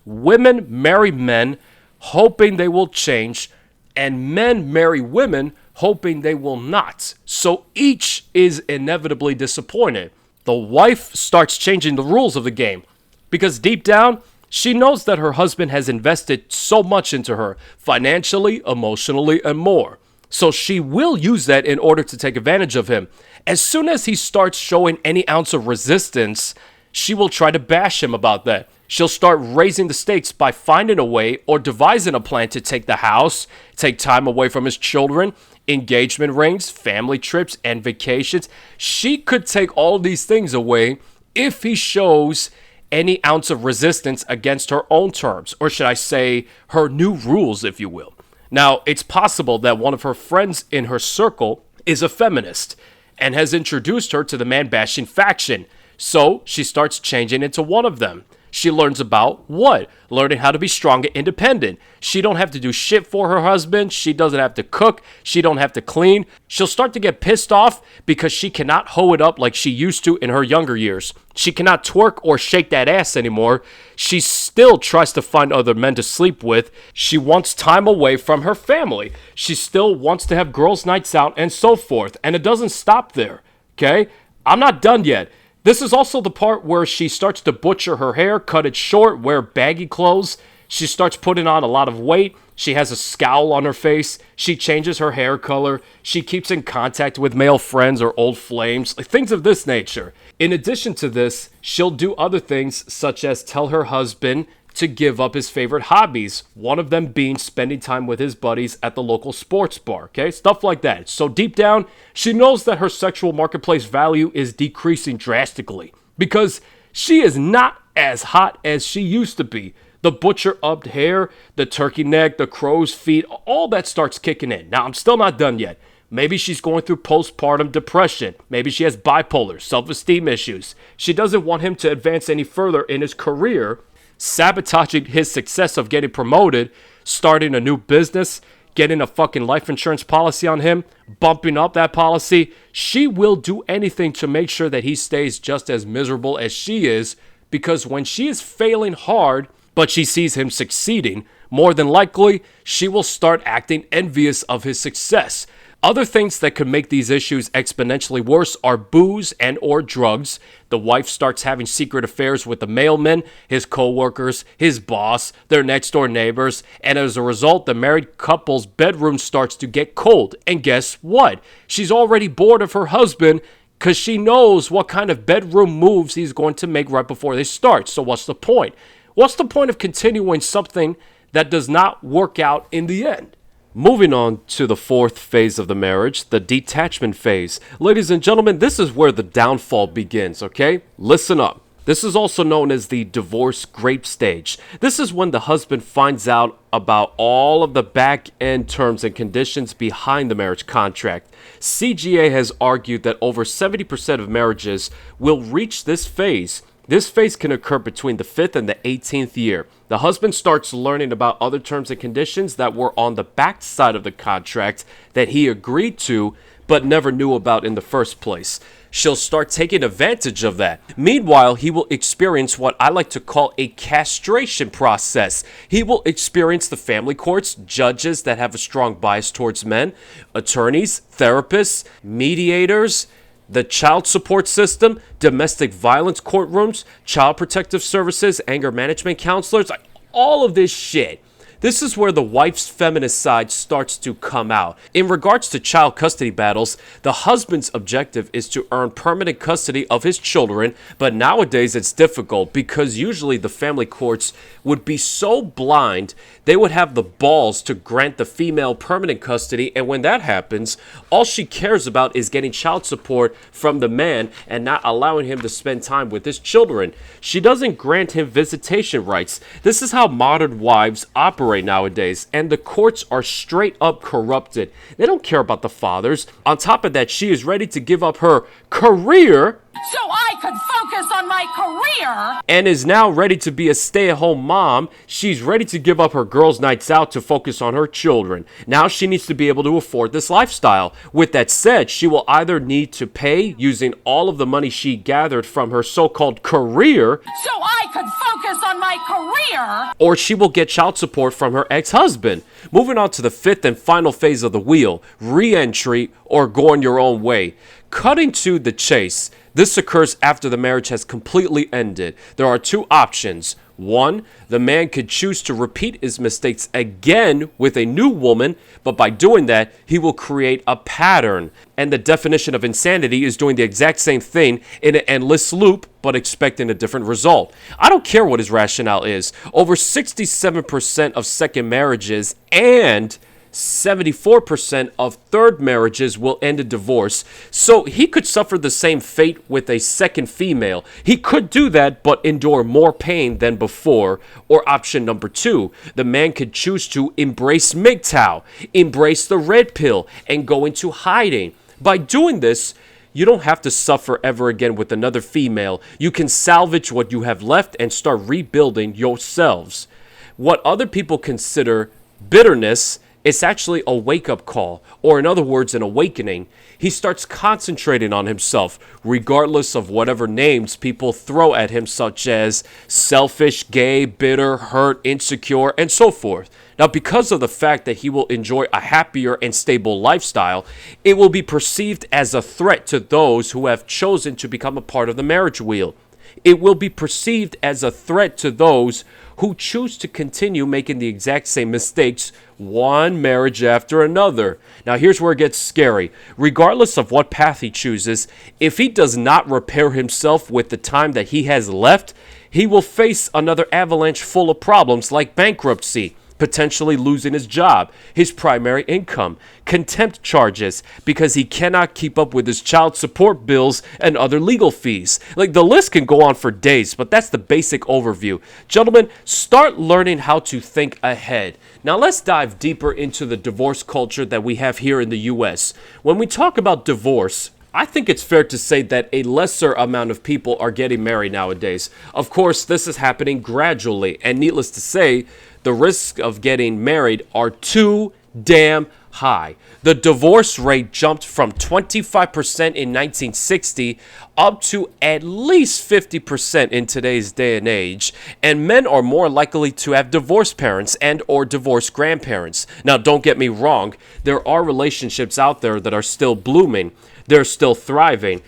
women marry men hoping they will change, and men marry women hoping they will not. So each is inevitably disappointed. the wife starts changing the rules of the game. Because deep down, she knows that her husband has invested so much into her, financially, emotionally, and more. So she will use that in order to take advantage of him. As soon as he starts showing any ounce of resistance, she will try to bash him about that. She'll start raising the stakes by finding a way or devising a plan to take the house, take time away from his children, engagement rings, family trips, and vacations. She could take all these things away if he shows any ounce of resistance against her own terms, or should I say her new rules, if you will. Now, it's possible that one of her friends in her circle is a feminist and has introduced her to the man-bashing faction, so she starts changing into one of them. She learns about what? Learning how to be strong and independent. She don't have to do shit for her husband. She doesn't have to cook. She don't have to clean. She'll start to get pissed off because she cannot hoe it up like she used to in her younger years. She cannot twerk or shake that ass anymore. She still tries to find other men to sleep with. She wants time away from her family. She still wants to have girls' nights out and so forth. And it doesn't stop there, okay? I'm not done yet. This is also the part where she starts to butcher her hair, cut it short, wear baggy clothes. She starts putting on a lot of weight. She has a scowl on her face. She changes her hair color. She keeps in contact with male friends or old flames, like things of this nature. In addition to this, she'll do other things such as tell her husband to give up his favorite hobbies, one of them being spending time with his buddies at the local sports bar, okay? Stuff like that. So deep down, she knows that her sexual marketplace value is decreasing drastically because she is not as hot as she used to be. The butcher-upped hair, the turkey neck, the crow's feet, all that starts kicking in. Now, I'm still not done yet. Maybe she's going through postpartum depression. Maybe she has bipolar, self-esteem issues. She doesn't want him to advance any further in his career, sabotaging his success of getting promoted, starting a new business, getting a fucking life insurance policy on him, bumping up that policy. She will do anything to make sure that he stays just as miserable as she is, because when she is failing hard, but she sees him succeeding, more than likely, she will start acting envious of his success. Other things that could make these issues exponentially worse are booze and or drugs. The wife starts having secret affairs with the mailman, his co-workers, his boss, their next door neighbors, and as a result, the married couple's bedroom starts to get cold. And guess what? She's already bored of her husband because she knows what kind of bedroom moves he's going to make right before they start. So what's the point? What's the point of continuing something that does not work out in the end? Moving on to the fourth phase of the marriage, the detachment phase. Ladies and gentlemen, this is where the downfall begins, okay? Listen up. This is also known as the divorce grape stage. This is when the husband finds out about all of the back-end terms and conditions behind the marriage contract. CGA has argued that over 70% of marriages will reach this phase. This phase can occur between the 5th and the 18th year. The husband starts learning about other terms and conditions that were on the back side of the contract that he agreed to but never knew about in the first place. She'll start taking advantage of that. Meanwhile, he will experience what I like to call a castration process. He will experience the family courts, judges that have a strong bias towards men, attorneys, therapists, mediators, the child support system, domestic violence courtrooms, child protective services, anger management counselors, all of this shit. This is where the wife's feminist side starts to come out. In regards to child custody battles, the husband's objective is to earn permanent custody of his children, but nowadays it's difficult because usually the family courts would be so blind, they would have the balls to grant the female permanent custody, and when that happens, all she cares about is getting child support from the man and not allowing him to spend time with his children. She doesn't grant him visitation rights. This is how modern wives operate nowadays, and the courts are straight up corrupted. They don't care about the fathers. On top of that, she is ready to give up her career so I could focus focus on my career and is now ready to be a stay-at-home mom. She's ready to give up her girls' nights out to focus on her children. Now she needs to be able to afford this lifestyle. With that said, she will either need to pay using all of the money she gathered from her so-called career, so I could focus on my career, or she will get child support from her ex-husband. Moving on to the fifth and final phase of the wheel, re-entry or going your own way. Cutting to the chase, this occurs after the marriage has completely ended. There are two options. One, the man could choose to repeat his mistakes again with a new woman, but by doing that, he will create a pattern. And the definition of insanity is doing the exact same thing in an endless loop, but expecting a different result. I don't care what his rationale is. Over 67% of second marriages and 74% of third marriages will end in divorce, so he could suffer the same fate with a second female. He could do that, but endure more pain than before. Or option number two, the man could choose to embrace MGTOW, embrace the red pill, and go into hiding. By doing this, you don't have to suffer ever again with another female. You can salvage what you have left and start rebuilding yourselves. What other people consider bitterness, it's actually a wake-up call, or in other words, an awakening. He starts concentrating on himself, regardless of whatever names people throw at him, such as selfish, gay, bitter, hurt, insecure, and so forth. Now, because of the fact that he will enjoy a happier and stable lifestyle, it will be perceived as a threat to those who have chosen to become a part of the marriage wheel. It will be perceived as a threat to those who choose to continue making the exact same mistakes one marriage after another. Now here's where it gets scary. Regardless of what path he chooses, if he does not repair himself with the time that he has left, he will face another avalanche full of problems like bankruptcy, potentially losing his job, his primary income, contempt charges because he cannot keep up with his child support bills and other legal fees. Like, the list can go on for days, but that's the basic overview. Gentlemen, start learning how to think ahead. Now let's dive deeper into the divorce culture that we have here in the US. When we talk about divorce, I think it's fair to say that a lesser amount of people are getting married nowadays. Of course, this is happening gradually, and needless to say, the risks of getting married are too damn high. The divorce rate jumped from 25% in 1960 up to at least 50% in today's day and age, and men are more likely to have divorced parents and or divorced grandparents. Now, don't get me wrong, there are relationships out there that are still blooming. They're still thriving.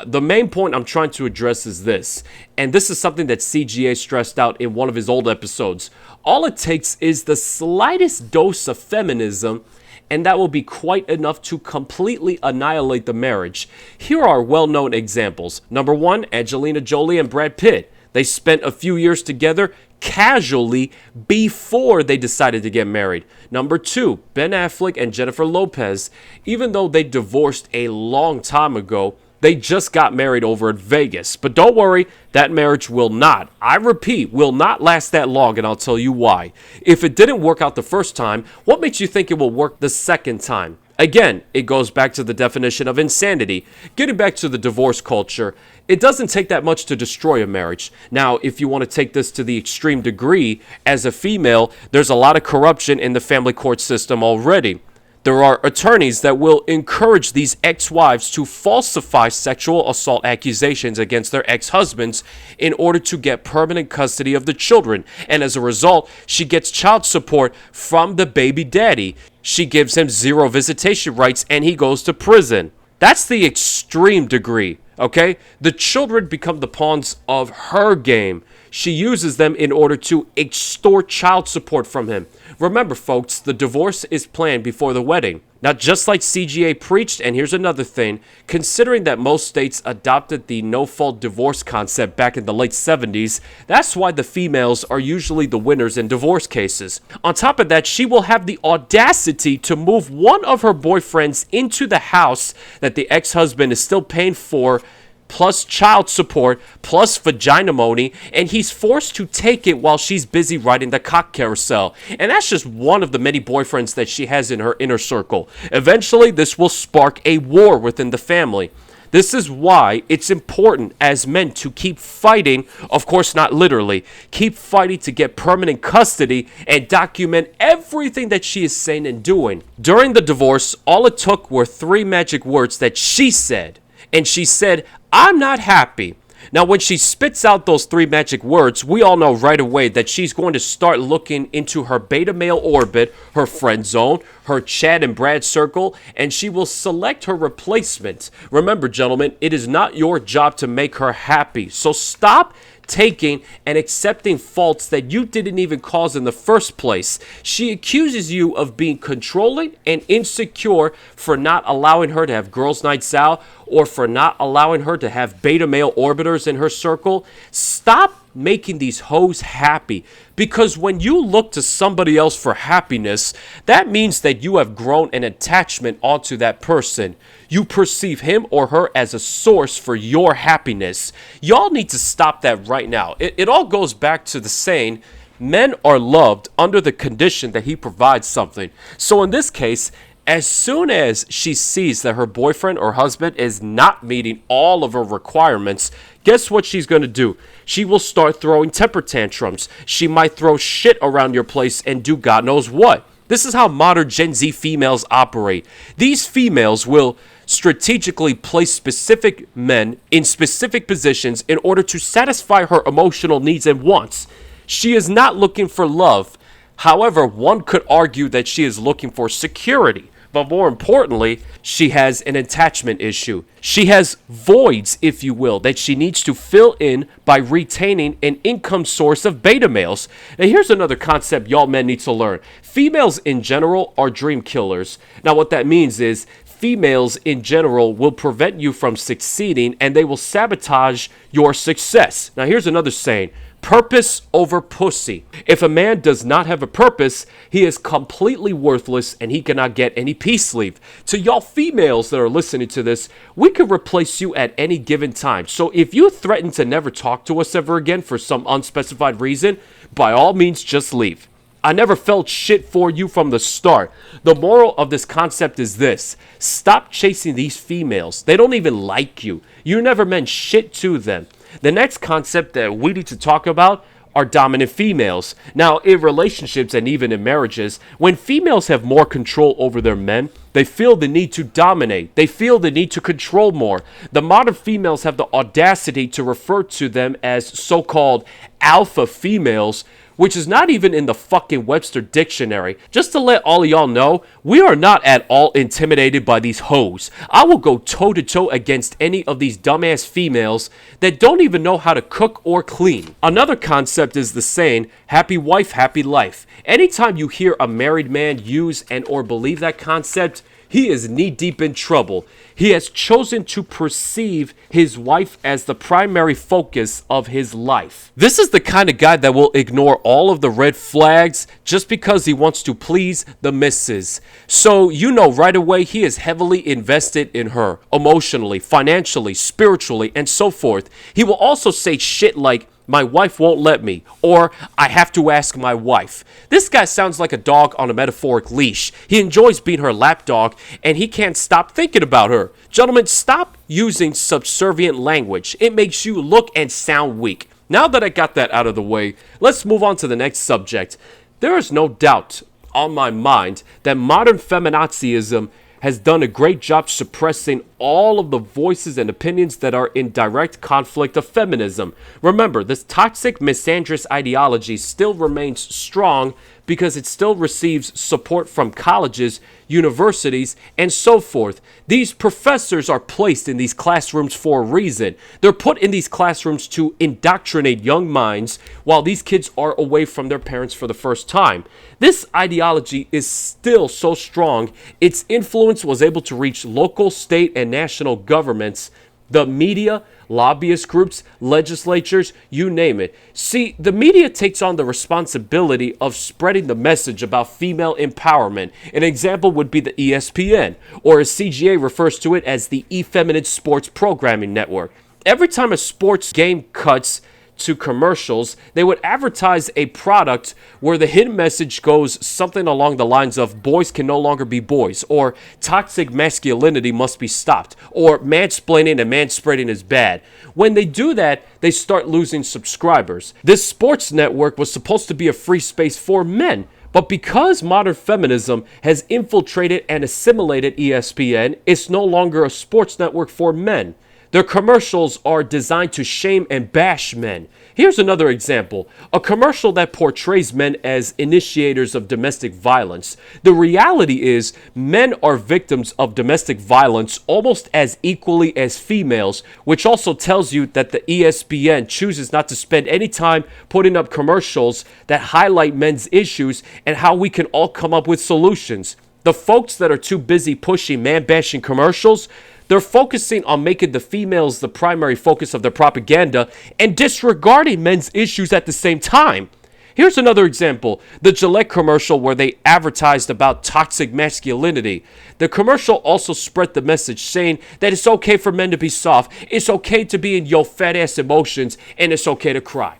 The main point I'm trying to address is this, and this is something that CGA stressed out in one of his old episodes. All it takes is the slightest dose of feminism, and that will be quite enough to completely annihilate the marriage. Here are well-known examples. Number one, Angelina Jolie and Brad Pitt. They spent a few years together casually before they decided to get married. Number two, Ben Affleck and Jennifer Lopez. Even though they divorced a long time ago, they just got married over at Vegas. But don't worry, that marriage will not, I repeat, will not last that long, and I'll tell you why. If it didn't work out the first time, what makes you think it will work the second time? Again, it goes back to the definition of insanity. Getting back to the divorce culture, it doesn't take that much to destroy a marriage. Now, if you want to take this to the extreme degree, as a female, there's a lot of corruption in the family court system already. There are attorneys that will encourage these ex-wives to falsify sexual assault accusations against their ex-husbands in order to get permanent custody of the children. And as a result, she gets child support from the baby daddy. She gives him 0 visitation rights and he goes to prison. That's the extreme degree, okay? The children become the pawns of her game. She uses them in order to extort child support from him. Remember, folks, the divorce is planned before the wedding. Now, just like CGA preached, and here's another thing, considering that most states adopted the no-fault divorce concept back in the late 70s, that's why the females are usually the winners in divorce cases. On top of that, she will have the audacity to move one of her boyfriends into the house that the ex-husband is still paying for, plus child support, plus vaginamony, and he's forced to take it while she's busy riding the cock carousel. And that's just one of the many boyfriends that she has in her inner circle. Eventually, this will spark a war within the family. This is why it's important as men to keep fighting, of course not literally, keep fighting to get permanent custody and document everything that she is saying and doing. During the divorce, all it took were 3 magic words that she said. And she said, "I'm not happy." Now, when she spits out those 3 magic words, we all know right away that she's going to start looking into her beta male orbit, her friend zone, her Chad and Brad circle, and she will select her replacement. Remember, gentlemen, it is not your job to make her happy. So stop taking and accepting faults that you didn't even cause in the first place. She accuses you of being controlling and insecure for not allowing her to have girls' nights out or for not allowing her to have beta male orbiters in her circle. Stop making these hoes happy, because when you look to somebody else for happiness, that means that you have grown an attachment onto that person. You perceive him or her as a source for your happiness. Y'all need to stop that right now. It all goes back to the saying, men are loved under the condition that he provides something. So in this case, as soon as she sees that her boyfriend or husband is not meeting all of her requirements, guess what she's going to do? She will start throwing temper tantrums. She might throw shit around your place and do God knows what. This is how modern Gen Z females operate. These females will strategically place specific men in specific positions in order to satisfy her emotional needs and wants. She is not looking for love. However, one could argue that she is looking for security. But more importantly, she has an attachment issue. She has voids, if you will, that she needs to fill in by retaining an income source of beta males. Now, here's another concept y'all men need to learn. Females in general are dream killers. Now, what that means is females in general will prevent you from succeeding and they will sabotage your success. Now, here's another saying. Purpose over pussy. If a man does not have a purpose, he is completely worthless and he cannot get any peace leave. To y'all females that are listening to this, we could replace you at any given time. So if you threaten to never talk to us ever again for some unspecified reason, by all means, just leave. I never felt shit for you from the start. The moral of this concept is this. Stop chasing these females. They don't even like you. You never meant shit to them. The next concept that we need to talk about are dominant females. Now, in relationships and even in marriages, when females have more control over their men, they feel the need to dominate. They feel the need to control more. The modern females have the audacity to refer to them as so-called alpha females, which is not even in the fucking Webster dictionary. Just to let all of y'all know, we are not at all intimidated by these hoes. I will go toe-to-toe against any of these dumbass females that don't even know how to cook or clean. Another concept is the saying, happy wife, happy life. Anytime you hear a married man use and or believe that concept, he is knee-deep in trouble. He has chosen to perceive his wife as the primary focus of his life. This is the kind of guy that will ignore all of the red flags just because he wants to please the missus. So you know right away he is heavily invested in her, emotionally, financially, spiritually, and so forth. He will also say shit like, my wife won't let me, or I have to ask my wife. This guy sounds like a dog on a metaphoric leash. He enjoys being her lapdog, and he can't stop thinking about her. Gentlemen, stop using subservient language. It makes you look and sound weak. Now that I got that out of the way, let's move on to the next subject. There is no doubt on my mind that modern feminazism has done a great job suppressing all of the voices and opinions that are in direct conflict of feminism. Remember, this toxic misandrist ideology still remains strong because it still receives support from colleges, universities, and so forth. These professors are placed in these classrooms for a reason. They're put in these classrooms to indoctrinate young minds while these kids are away from their parents for the first time. This ideology is still so strong, its influence was able to reach local, state, and national governments, the media, lobbyist groups, legislatures, you name it. See, the media takes on the responsibility of spreading the message about female empowerment. An example would be the ESPN, or as CGA refers to it as the Effeminate Sports Programming Network. Every time a sports game cuts to commercials, they would advertise a product where the hidden message goes something along the lines of boys can no longer be boys, or toxic masculinity must be stopped, or mansplaining and manspreading is bad. When they do that, they start losing subscribers. This sports network was supposed to be a free space for men, but because modern feminism has infiltrated and assimilated ESPN, it's no longer a sports network for men. Their commercials are designed to shame and bash men. Here's another example. A commercial that portrays men as initiators of domestic violence. The reality is men are victims of domestic violence almost as equally as females, which also tells you that the ESPN chooses not to spend any time putting up commercials that highlight men's issues and how we can all come up with solutions. The folks that are too busy pushing man-bashing commercials, they're focusing on making the females the primary focus of their propaganda and disregarding men's issues at the same time. Here's another example, the Gillette commercial where they advertised about toxic masculinity. The commercial also spread the message saying that it's okay for men to be soft, it's okay to be in your fat ass emotions, and it's okay to cry.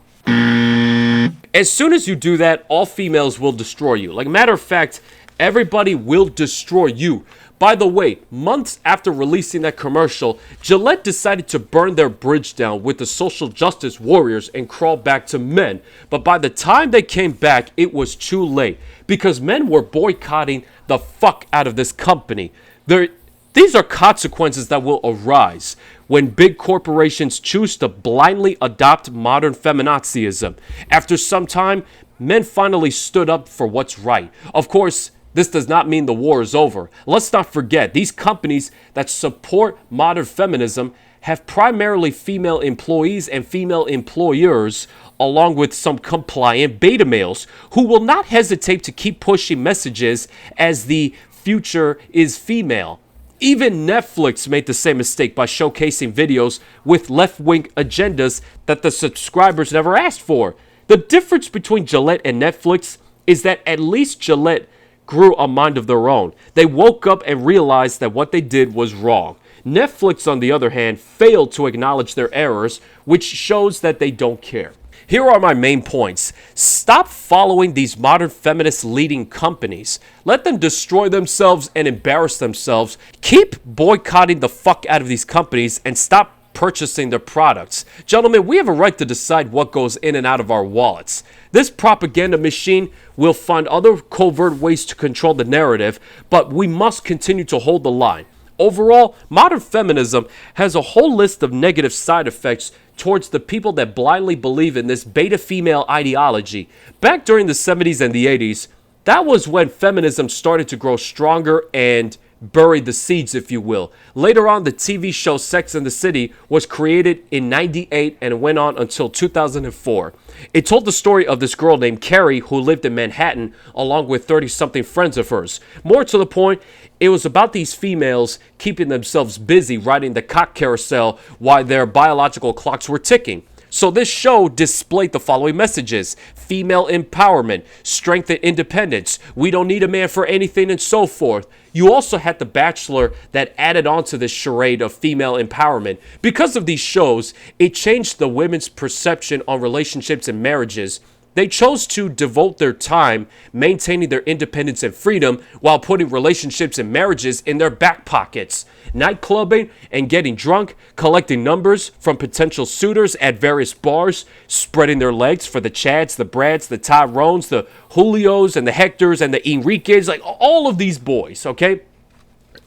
As soon as you do that, all females will destroy you. Like a matter of fact, everybody will destroy you. By the way, months after releasing that commercial, Gillette decided to burn their bridge down with the social justice warriors and crawl back to men. But by the time they came back, it was too late because men were boycotting the fuck out of this company. These are consequences that will arise when big corporations choose to blindly adopt modern feminazism. After some time, men finally stood up for what's right. Of course, this does not mean the war is over. Let's not forget, these companies that support modern feminism have primarily female employees and female employers, along with some compliant beta males who will not hesitate to keep pushing messages as the future is female. Even Netflix made the same mistake by showcasing videos with left-wing agendas that the subscribers never asked for. The difference between Gillette and Netflix is that at least Gillette grew a mind of their own. They woke up and realized that what they did was wrong. Netflix, on the other hand, failed to acknowledge their errors, which shows that they don't care. Here are my main points. Stop following these modern feminist leading companies. Let them destroy themselves and embarrass themselves. Keep boycotting the fuck out of these companies and stop purchasing their products. Gentlemen, we have a right to decide what goes in and out of our wallets. This propaganda machine will find other covert ways to control the narrative, but we must continue to hold the line. Overall, modern feminism has a whole list of negative side effects towards the people that blindly believe in this beta female ideology. Back during the 70s and the 80s, that was when feminism started to grow stronger and buried the seeds, if you will. Later on, the TV show Sex and the City was created in '98 and went on until 2004. It told the story of this girl named Carrie who lived in Manhattan along with 30-something friends of hers. More to the point, it was about these females keeping themselves busy riding the cock carousel while their biological clocks were ticking. So this show displayed the following messages: female empowerment, strength and independence, we don't need a man for anything, and so forth. You also had The Bachelor that added on to this charade of female empowerment. Because of these shows, it changed the women's perception on relationships and marriages. They chose to devote their time maintaining their independence and freedom while putting relationships and marriages in their back pockets. Nightclubbing and getting drunk, collecting numbers from potential suitors at various bars, spreading their legs for the Chads, the Brads, the Tyrones, the Julios, and the Hectors, and the Enriques, like all of these boys, okay?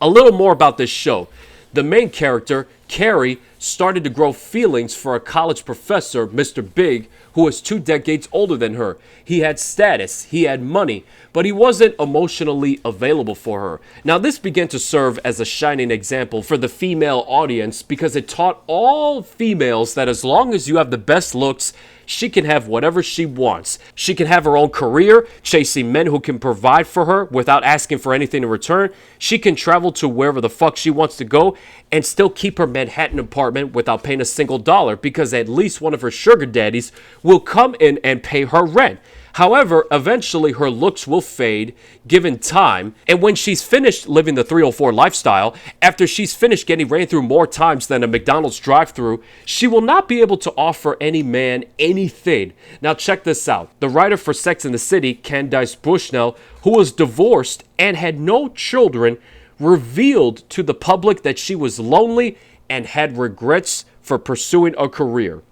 A little more about this show. The main character, Carrie, started to grow feelings for a college professor, Mr. Big, who was 2 decades older than her. He had status, he had money, but he wasn't emotionally available for her. Now, this began to serve as a shining example for the female audience because it taught all females that as long as you have the best looks, she can have whatever she wants. She can have her own career, chasing men who can provide for her without asking for anything in return. She can travel to wherever the fuck she wants to go and still keep her Manhattan apartment without paying a single dollar because at least one of her sugar daddies will come in and pay her rent. However, eventually her looks will fade given time, and when she's finished living the 304 lifestyle, after she's finished getting ran through more times than a McDonald's drive-thru, she will not be able to offer any man anything. Now check this out. The writer for Sex and the City, Candice Bushnell, who was divorced and had no children, revealed to the public that she was lonely and had regrets for pursuing a career.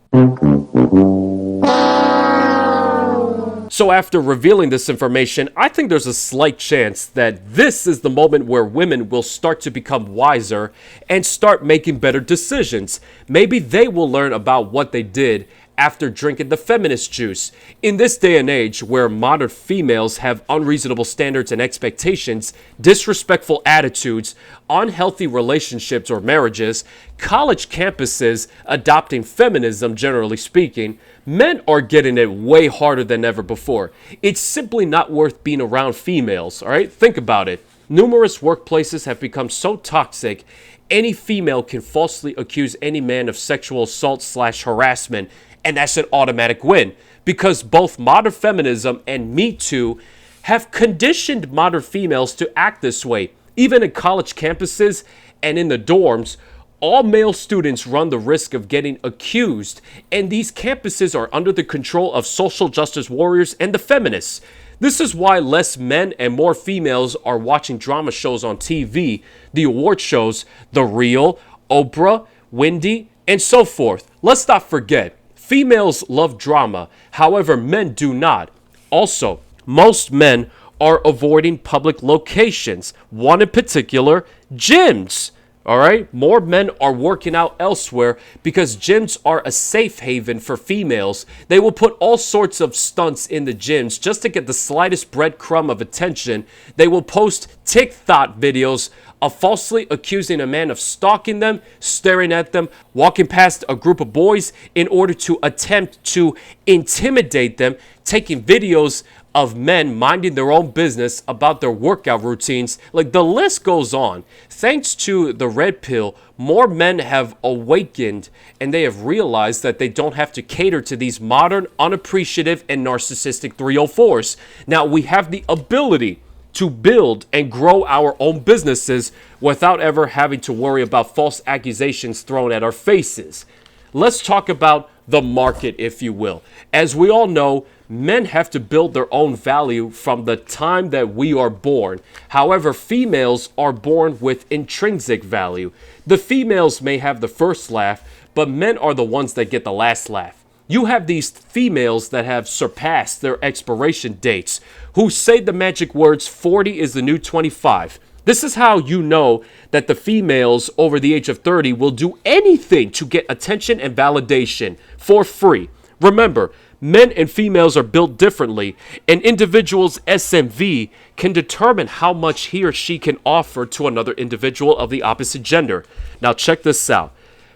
So after revealing this information, I think there's a slight chance that this is the moment where women will start to become wiser and start making better decisions. Maybe they will learn about what they did after drinking the feminist juice. In this day and age where modern females have unreasonable standards and expectations, disrespectful attitudes, unhealthy relationships or marriages, college campuses adopting feminism generally speaking, men are getting it way harder than ever before. It's simply not worth being around females, all right? Think about it. Numerous workplaces have become so toxic, any female can falsely accuse any man of sexual assault/harassment, and that's an automatic win, because both modern feminism and Me Too have conditioned modern females to act this way. Even in college campuses and in the dorms, all male students run the risk of getting accused, and these campuses are under the control of social justice warriors and the feminists. This is why less men and more females are watching drama shows on TV, the award shows, The Real, Oprah, Wendy, and so forth. Let's not forget, females love drama, however, men do not. Also, most men are avoiding public locations, one in particular, gyms. All right, more men are working out elsewhere because gyms are a safe haven for females. They will put all sorts of stunts in the gyms just to get the slightest breadcrumb of attention. They will post TikTok videos of falsely accusing a man of stalking them, staring at them, walking past a group of boys in order to attempt to intimidate them, taking videos of men minding their own business about their workout routines. Like, the list goes on. Thanks to the red pill, more men have awakened and they have realized that they don't have to cater to these modern, unappreciative, and narcissistic 304s. Now, we have the ability to build and grow our own businesses without ever having to worry about false accusations thrown at our faces. Let's talk about the market, if you will. As we all know, men have to build their own value from the time that we are born. However, females are born with intrinsic value. The females may have the first laugh, but men are the ones that get the last laugh. You have these females that have surpassed their expiration dates, who say the magic words 40 is the new 25. This is how you know that the females over the age of 30 will do anything to get attention and validation for free. Remember, men and females are built differently. An individual's SMV can determine how much he or she can offer to another individual of the opposite gender. Now check this out.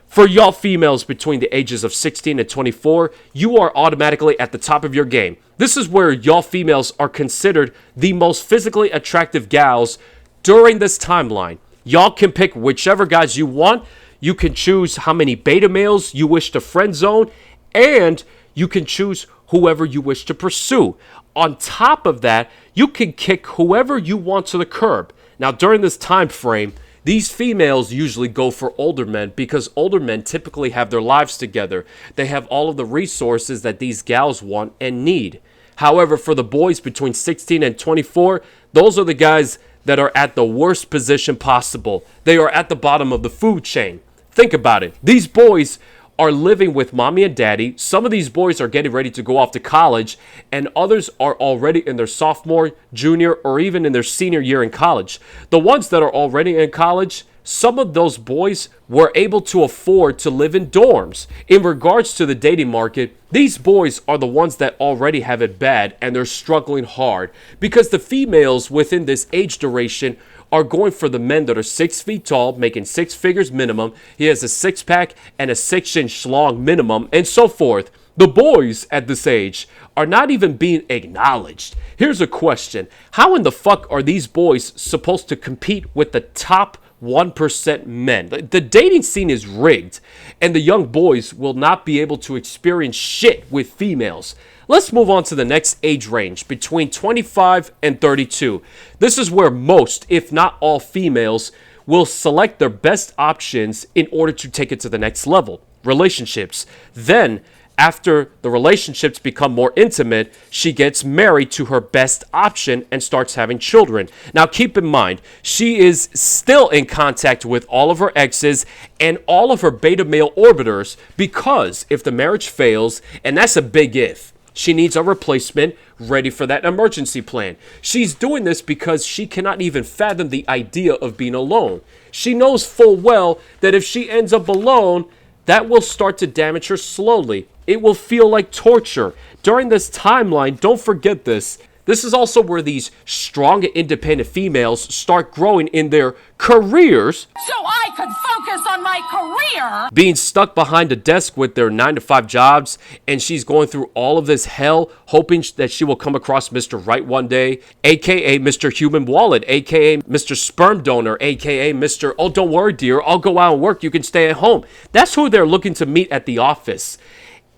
For y'all females between the ages of 16 and 24, you are automatically at the top of your game. This is where y'all females are considered the most physically attractive gals during this timeline. Y'all can pick whichever guys you want. You can choose how many beta males you wish to friend zone, and you can choose whoever you wish to pursue. On top of that, you can kick whoever you want to the curb. Now, during this time frame, these females usually go for older men because older men typically have their lives together. They have all of the resources that these gals want and need. However, for the boys between 16 and 24, those are the guys that are at the worst position possible. They are at the bottom of the food chain. Think about it. These boys are living with mommy and daddy. Some of these boys are getting ready to go off to college, and others are already in their sophomore, junior, or even in their senior year in college. The ones that are already in college, some of those boys were able to afford to live in dorms. In regards to the dating market, these boys are the ones that already have it bad, and they're struggling hard because the females within this age duration are going for the men that are 6 feet tall, making 6 figures minimum. He has a 6-pack and a 6-inch long minimum, and so forth. The boys at this age are not even being acknowledged. Here's a question. How in the fuck are these boys supposed to compete with the top 1% men. The dating scene is rigged, and the young boys will not be able to experience shit with females. Let's move on to the next age range, between 25 and 32. This is where most, if not all, females will select their best options in order to take it to the next level, relationships. Then, after the relationships become more intimate, she gets married to her best option and starts having children. Now, keep in mind, she is still in contact with all of her exes and all of her beta male orbiters, because if the marriage fails, and that's a big if, she needs a replacement ready for that emergency plan. She's doing this because she cannot even fathom the idea of being alone. She knows full well that if she ends up alone, that will start to damage her slowly. It will feel like torture. During this timeline, don't forget this. This is also where these strong and independent females start growing in their careers, So I could focus on my career. being stuck behind a desk with their 9-to-5 jobs, and she's going through all of this hell, hoping that she will come across Mr. Right one day, aka Mr. Human Wallet, aka Mr. Sperm Donor, aka Mr. Oh, don't worry, dear, I'll go out and work, you can stay at home. That's who they're looking to meet at the office.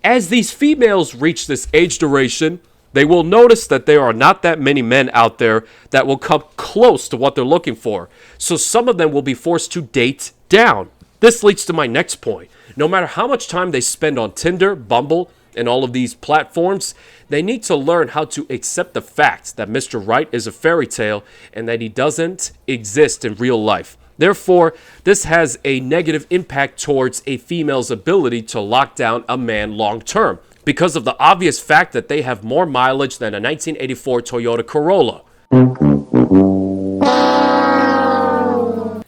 As these females reach this age duration, they will notice that there are not that many men out there that will come close to what they're looking for. So some of them will be forced to date down. This leads to my next point. No matter how much time they spend on Tinder, Bumble, and all of these platforms, they need to learn how to accept the fact that Mr. Right is a fairy tale and that he doesn't exist in real life. Therefore, this has a negative impact towards a female's ability to lock down a man long term, because of the obvious fact that they have more mileage than a 1984 Toyota Corolla.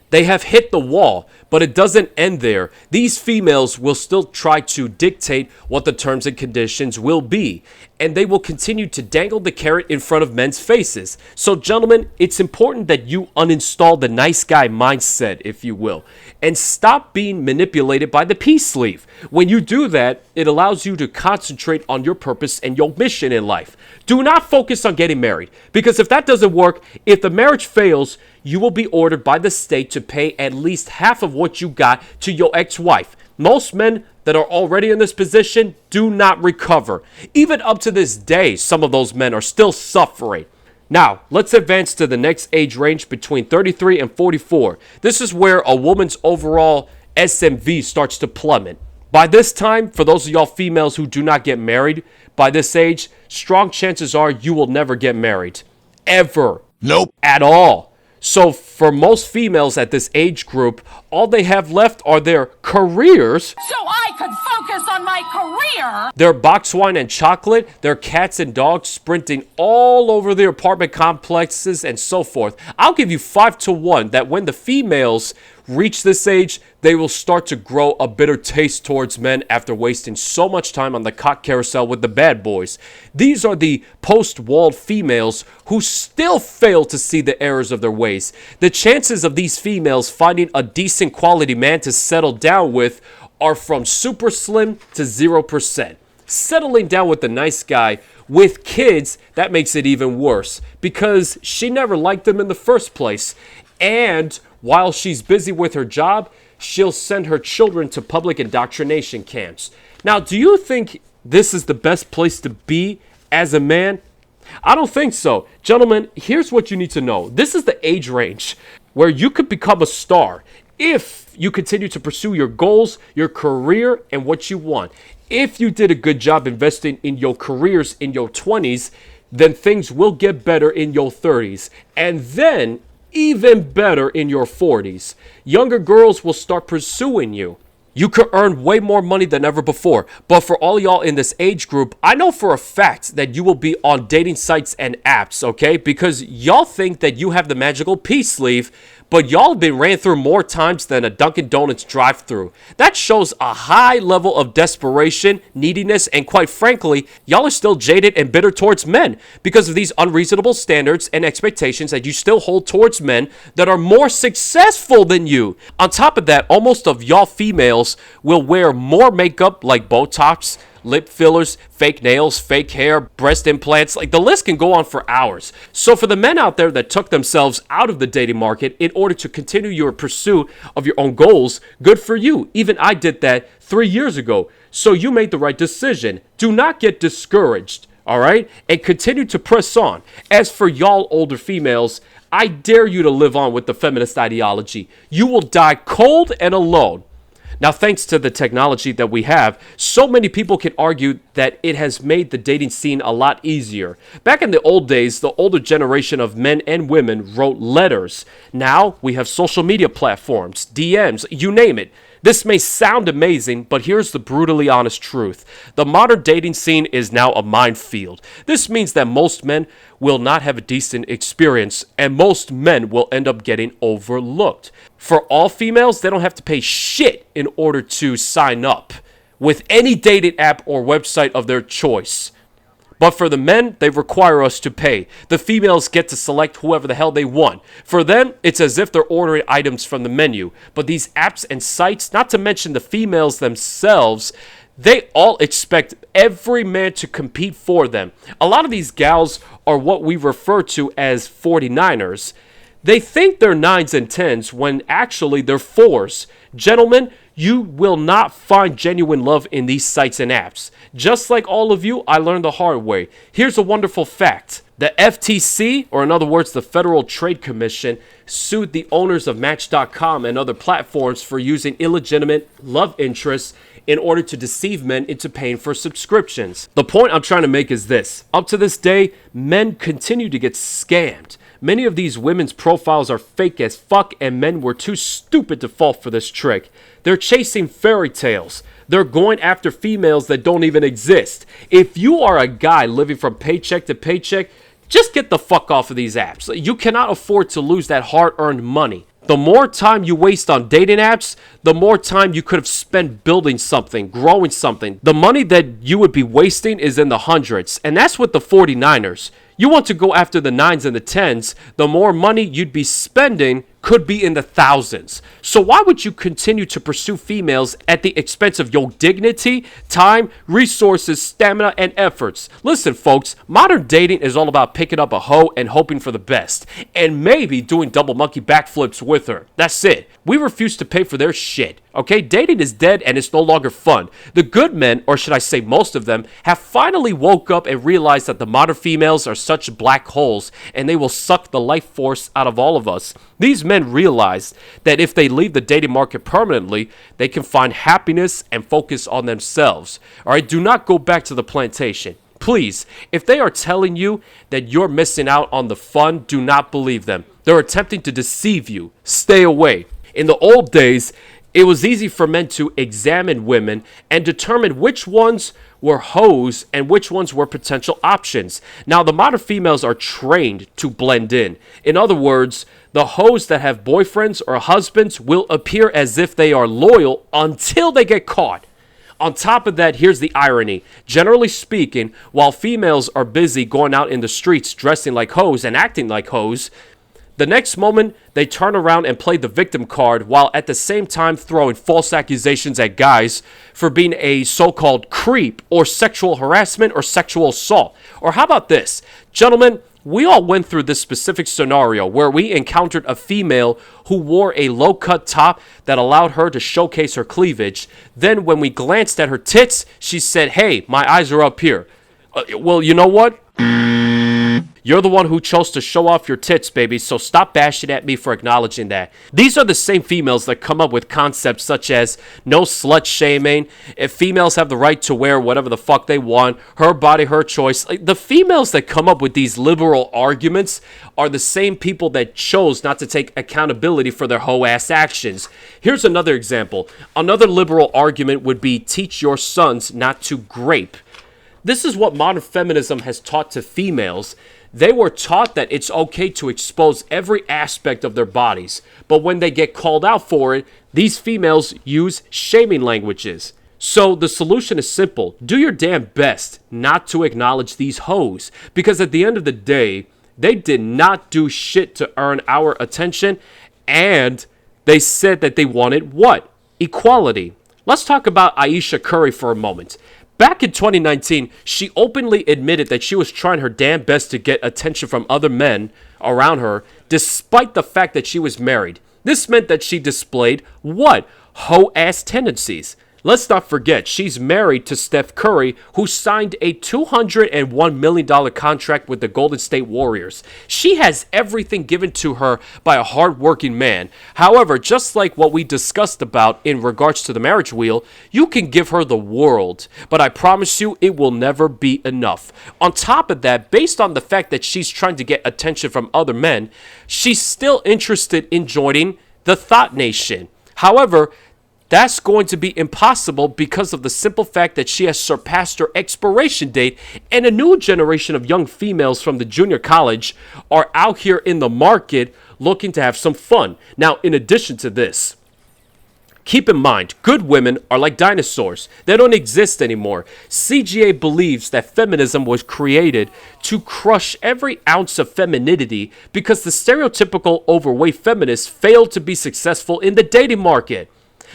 They have hit the wall, but it doesn't end there. These females will still try to dictate what the terms and conditions will be, and they will continue to dangle the carrot in front of men's faces. So, gentlemen, it's important that you uninstall the nice guy mindset, if you will, and stop being manipulated by the peace sleeve. When you do that, it allows you to concentrate on your purpose and your mission in life. Do not focus on getting married, because if that doesn't work, if the marriage fails, you will be ordered by the state to pay at least half of what you got to your ex-wife. Most men that are already in this position do not recover. Even up to this day, some of those men are still suffering. Now, let's advance to the next age range between 33 and 44. This is where a woman's overall SMV starts to plummet. By this time, for those of y'all females who do not get married by this age, strong chances are you will never get married. Ever. Nope. At all. So for most females at this age group, all they have left are their careers, So I could focus on my career. their box wine and chocolate, their cats and dogs sprinting all over their apartment complexes, and so forth. I'll give you 5-1 that when the females reach this age, they will start to grow a bitter taste towards men after wasting so much time on the cock carousel with the bad boys. These are the post-walled females who still fail to see the errors of their ways. The chances of these females finding a decent quality man to settle down with are from super slim to 0%. Settling down with the nice guy with kids, that makes it even worse, because she never liked them in the first place. And while she's busy with her job, she'll send her children to public indoctrination camps. Now, do you think this is the best place to be as a man? I don't think so. Gentlemen, here's what you need to know. This is the age range where you could become a star if you continue to pursue your goals, your career, and what you want. If you did a good job investing in your careers in your 20s, then things will get better in your 30s. And then even better in your 40s. Younger girls will start pursuing you. You could earn way more money than ever before. But for all y'all in this age group, I know for a fact that you will be on dating sites and apps, okay? Because y'all think that you have the magical peace sleeve, but y'all have been ran through more times than a Dunkin' Donuts drive-thru. That shows a high level of desperation, neediness, and quite frankly, y'all are still jaded and bitter towards men because of these unreasonable standards and expectations that you still hold towards men that are more successful than you. On top of that, almost of y'all females will wear more makeup like Botox, lip fillers, fake nails, fake hair, breast implants. Like, the list can go on for hours. So for the men out there that took themselves out of the dating market in order to continue your pursuit of your own goals, good for you. Even I did that 3 years ago. So you made the right decision. Do not get discouraged, all right? And continue to press on. As for y'all older females, I dare you to live on with the feminist ideology. You will die cold and alone. Now, thanks to the technology that we have, so many people can argue that it has made the dating scene a lot easier. Back in the old days, the older generation of men and women wrote letters. Now, we have social media platforms, DMs, you name it. This may sound amazing, but here's the brutally honest truth. The modern dating scene is now a minefield. This means that most men will not have a decent experience, and most men will end up getting overlooked. For all females, they don't have to pay shit in order to sign up with any dating app or website of their choice. But for the men, they require us to pay. The females get to select whoever the hell they want. For them, it's as if they're ordering items from the menu. But these apps and sites, not to mention the females themselves, they all expect every man to compete for them. A lot of these gals are what we refer to as 49ers. They think they're 9s and 10s when actually they're 4s. Gentlemen, you will not find genuine love in these sites and apps. Just like all of you, I learned the hard way. Here's a wonderful fact. The FTC, or in other words, the Federal Trade Commission, sued the owners of Match.com and other platforms for using illegitimate love interests in order to deceive men into paying for subscriptions. The point I'm trying to make is this. Up to this day, men continue to get scammed. Many of these women's profiles are fake as fuck, and men were too stupid to fall for this trick. They're chasing fairy tales. They're going after females that don't even exist. If you are a guy living from paycheck to paycheck, just get the fuck off of these apps. You cannot afford to lose that hard-earned money. The more time you waste on dating apps, the more time you could have spent building something, growing something. The money that you would be wasting is in the hundreds, and that's with the 49ers. You want to go after the 9s and the 10s, the more money you'd be spending could be in the thousands. So why would you continue to pursue females at the expense of your dignity, time, resources, stamina, and efforts? Listen, folks, modern dating is all about picking up a hoe and hoping for the best, and maybe doing double monkey backflips with her. That's it. We refuse to pay for their shit. Okay, dating is dead and it's no longer fun. The good men, or should I say most of them, have finally woke up and realized that the modern females are such black holes and they will suck the life force out of all of us. These men realize that if they leave the dating market permanently, they can find happiness and focus on themselves. Alright, do not go back to the plantation. Please, if they are telling you that you're missing out on the fun, do not believe them. They're attempting to deceive you. Stay away. In the old days, it was easy for men to examine women and determine which ones were hoes and which ones were potential options. Now, the modern females are trained to blend in. In other words, the hoes that have boyfriends or husbands will appear as if they are loyal until they get caught. On top of that, here's the irony. Generally speaking, while females are busy going out in the streets dressing like hoes and acting like hoes, the next moment, they turn around and play the victim card while at the same time throwing false accusations at guys for being a so-called creep or sexual harassment or sexual assault. Or how about this? Gentlemen, we all went through this specific scenario where we encountered a female who wore a low-cut top that allowed her to showcase her cleavage. Then when we glanced at her tits, she said, "Hey, my eyes are up here." Well, you know what? You're the one who chose to show off your tits, baby, so stop bashing at me for acknowledging that. These are the same females that come up with concepts such as no slut shaming, if females have the right to wear whatever the fuck they want, her body, her choice. The females that come up with these liberal arguments are the same people that chose not to take accountability for their hoe-ass actions. Here's another example. Another liberal argument would be teach your sons not to grape. This is what modern feminism has taught to females. They were taught that it's okay to expose every aspect of their bodies, but when they get called out for it, these females use shaming languages. So the solution is simple. Do your damn best not to acknowledge these hoes, because at the end of the day, they did not do shit to earn our attention, and they said that they wanted what? Equality. Let's talk about Aisha Curry for a moment. Back in 2019, she openly admitted that she was trying her damn best to get attention from other men around her, despite the fact that she was married. This meant that she displayed what? Hoe-ass tendencies. Let's not forget, she's married to Steph Curry, who signed a $201 million contract with the Golden State Warriors. She has everything given to her by a hardworking man. However, just like what we discussed about in regards to the marriage wheel, you can give her the world, but I promise you it will never be enough. On top of that, based on the fact that she's trying to get attention from other men, she's still interested in joining the Thought Nation. However, that's going to be impossible because of the simple fact that she has surpassed her expiration date, and a new generation of young females from the junior college are out here in the market looking to have some fun. Now, in addition to this, keep in mind, good women are like dinosaurs. They don't exist anymore. CGA believes that feminism was created to crush every ounce of femininity because the stereotypical overweight feminists failed to be successful in the dating market.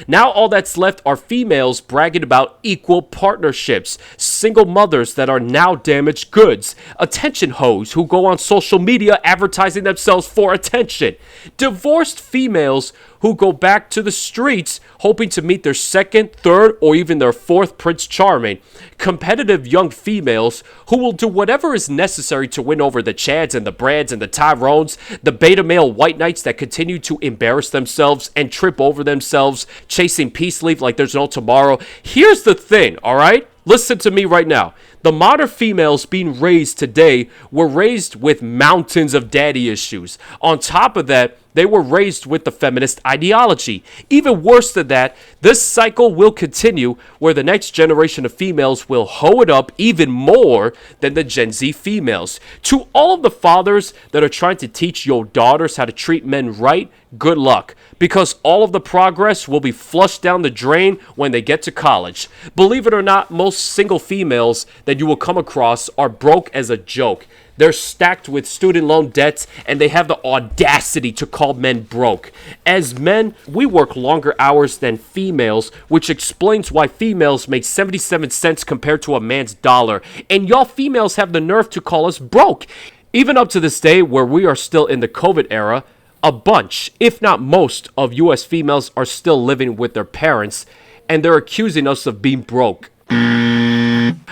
Now all that's left are females bragging about equal partnerships, single mothers that are now damaged goods, attention hoes who go on social media advertising themselves for attention, divorced females who go back to the streets hoping to meet their second, third, or even their fourth Prince Charming, competitive young females who will do whatever is necessary to win over the Chads and the Brads and the Tyrones, the beta male white knights that continue to embarrass themselves and trip over themselves, chasing peace leave like there's no tomorrow. Here's the thing, all right? Listen to me right now. The modern females being raised today were raised with mountains of daddy issues. On top of that, they were raised with the feminist ideology. Even worse than that, this cycle will continue where the next generation of females will hoe it up even more than the Gen Z females. To all of the fathers that are trying to teach your daughters how to treat men right, good luck, because all of the progress will be flushed down the drain when they get to college. Believe it or not, most single females that you will come across are broke as a joke. They're stacked with student loan debts, and they have the audacity to call men broke. As men, we work longer hours than females, which explains why females make 77 cents compared to a man's dollar. And y'all females have the nerve to call us broke. Even up to this day, where we are still in the COVID era, a bunch, if not most, of US females are still living with their parents, and they're accusing us of being broke.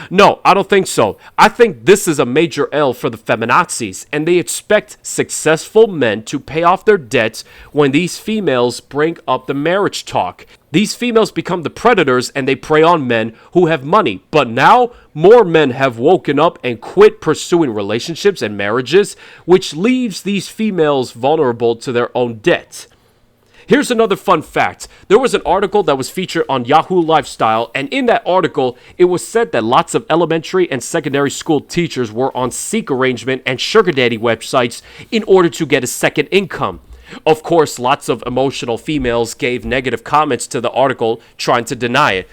No, I don't think so. I think this is a major L for the feminazis, and they expect successful men to pay off their debts when these females bring up the marriage talk. These females become the predators and they prey on men who have money. But now, more men have woken up and quit pursuing relationships and marriages, which leaves these females vulnerable to their own debt. Here's another fun fact. There was an article that was featured on Yahoo Lifestyle, and in that article, it was said that lots of elementary and secondary school teachers were on seek arrangement and sugar daddy websites in order to get a second income. Of course, lots of emotional females gave negative comments to the article, trying to deny it.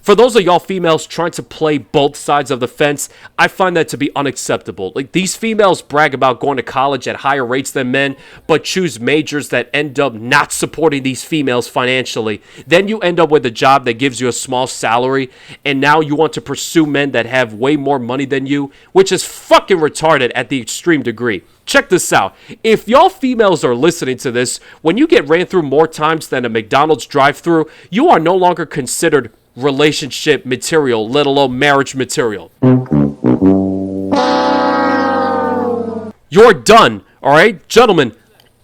For those of y'all females trying to play both sides of the fence, I find that to be unacceptable. Like, these females brag about going to college at higher rates than men, but choose majors that end up not supporting these females financially. Then you end up with a job that gives you a small salary, and now you want to pursue men that have way more money than you, which is fucking retarded at the extreme degree. Check this out. If y'all females are listening to this, when you get ran through more times than a McDonald's drive-thru, you are no longer considered relationship material, let alone marriage material. You're done, all right? Gentlemen,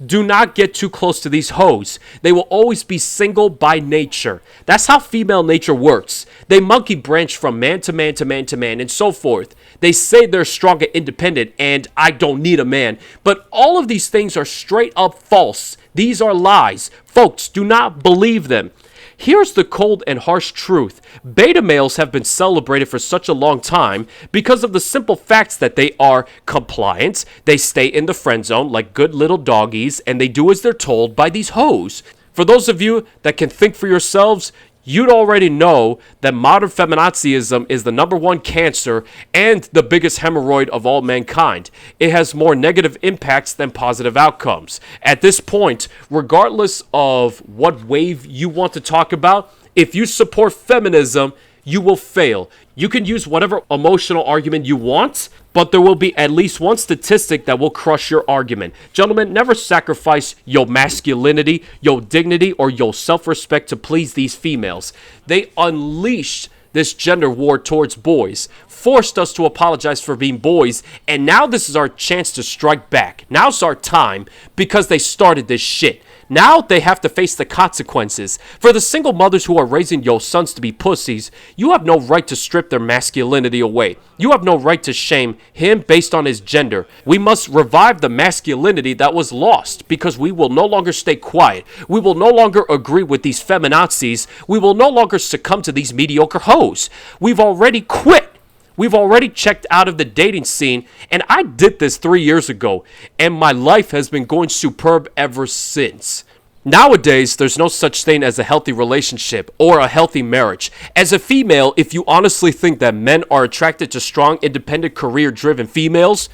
do not get too close to these hoes. They will always be single by nature. That's how female nature works. They monkey branch from man to man to man to man and so forth. They say they're strong and independent and I don't need a man. But all of these things are straight up false. These are lies. Folks, do not believe them. Here's the cold and harsh truth. Beta males have been celebrated for such a long time because of the simple facts that they are compliant, they stay in the friend zone like good little doggies, and they do as they're told by these hoes. For those of you that can think for yourselves, you'd already know that modern feminazism is the #1 cancer and the biggest hemorrhoid of all mankind. It has more negative impacts than positive outcomes. At this point, regardless of what wave you want to talk about, if you support feminism, you will fail. You can use whatever emotional argument you want, but there will be at least one statistic that will crush your argument. Gentlemen, never sacrifice your masculinity, your dignity, or your self-respect to please these females. They unleashed this gender war towards boys, forced us to apologize for being boys, and now this is our chance to strike back. Now's our time because they started this shit. Now they have to face the consequences. For the single mothers who are raising your sons to be pussies, you have no right to strip their masculinity away. You have no right to shame him based on his gender. We must revive the masculinity that was lost because we will no longer stay quiet. We will no longer agree with these feminazis. We will no longer succumb to these mediocre hoes. We've already quit. We've already checked out of the dating scene, and I did this 3 years ago, and my life has been going superb ever since. Nowadays, there's no such thing as a healthy relationship or a healthy marriage. As a female, if you honestly think that men are attracted to strong, independent, career-driven females,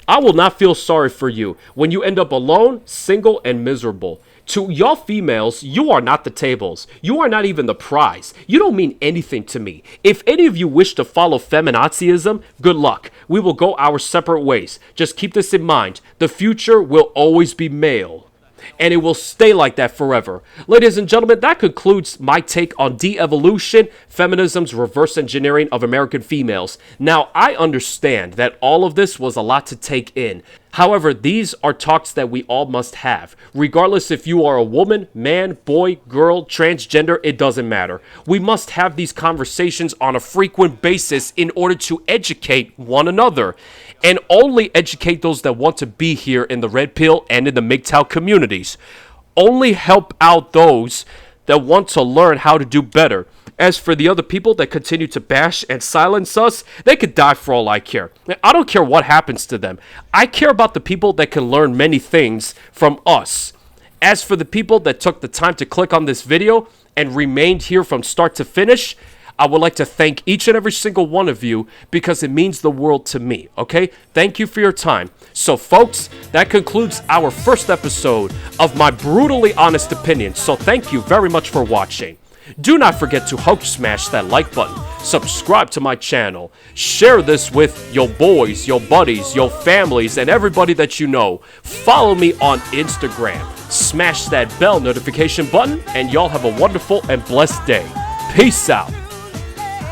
I will not feel sorry for you when you end up alone, single, and miserable. To y'all females, you are not the tables. You are not even the prize. You don't mean anything to me. If any of you wish to follow feminazism, good luck. We will go our separate ways. Just keep this in mind. The future will always be male. And it will stay like that forever. Ladies and gentlemen, that concludes my take on de-evolution, feminism's reverse engineering of American females. Now, I understand that all of this was a lot to take in. However, these are talks that we all must have. Regardless if you are a woman, man, boy, girl, transgender, it doesn't matter. We must have these conversations on a frequent basis in order to educate one another. And only educate those that want to be here in the Red Pill and in the MGTOW communities. Only help out those that want to learn how to do better. As for the other people that continue to bash and silence us, they could die for all I care. I don't care what happens to them. I care about the people that can learn many things from us. As for the people that took the time to click on this video and remained here from start to finish, I would like to thank each and every single one of you because it means the world to me, okay? Thank you for your time. So, folks, that concludes our first episode of my brutally honest opinion. So, thank you very much for watching. Do not forget to smash that like button, subscribe to my channel, share this with your boys, your buddies, your families, and everybody that you know. Follow me on Instagram, smash that bell notification button, and y'all have a wonderful and blessed day. Peace out.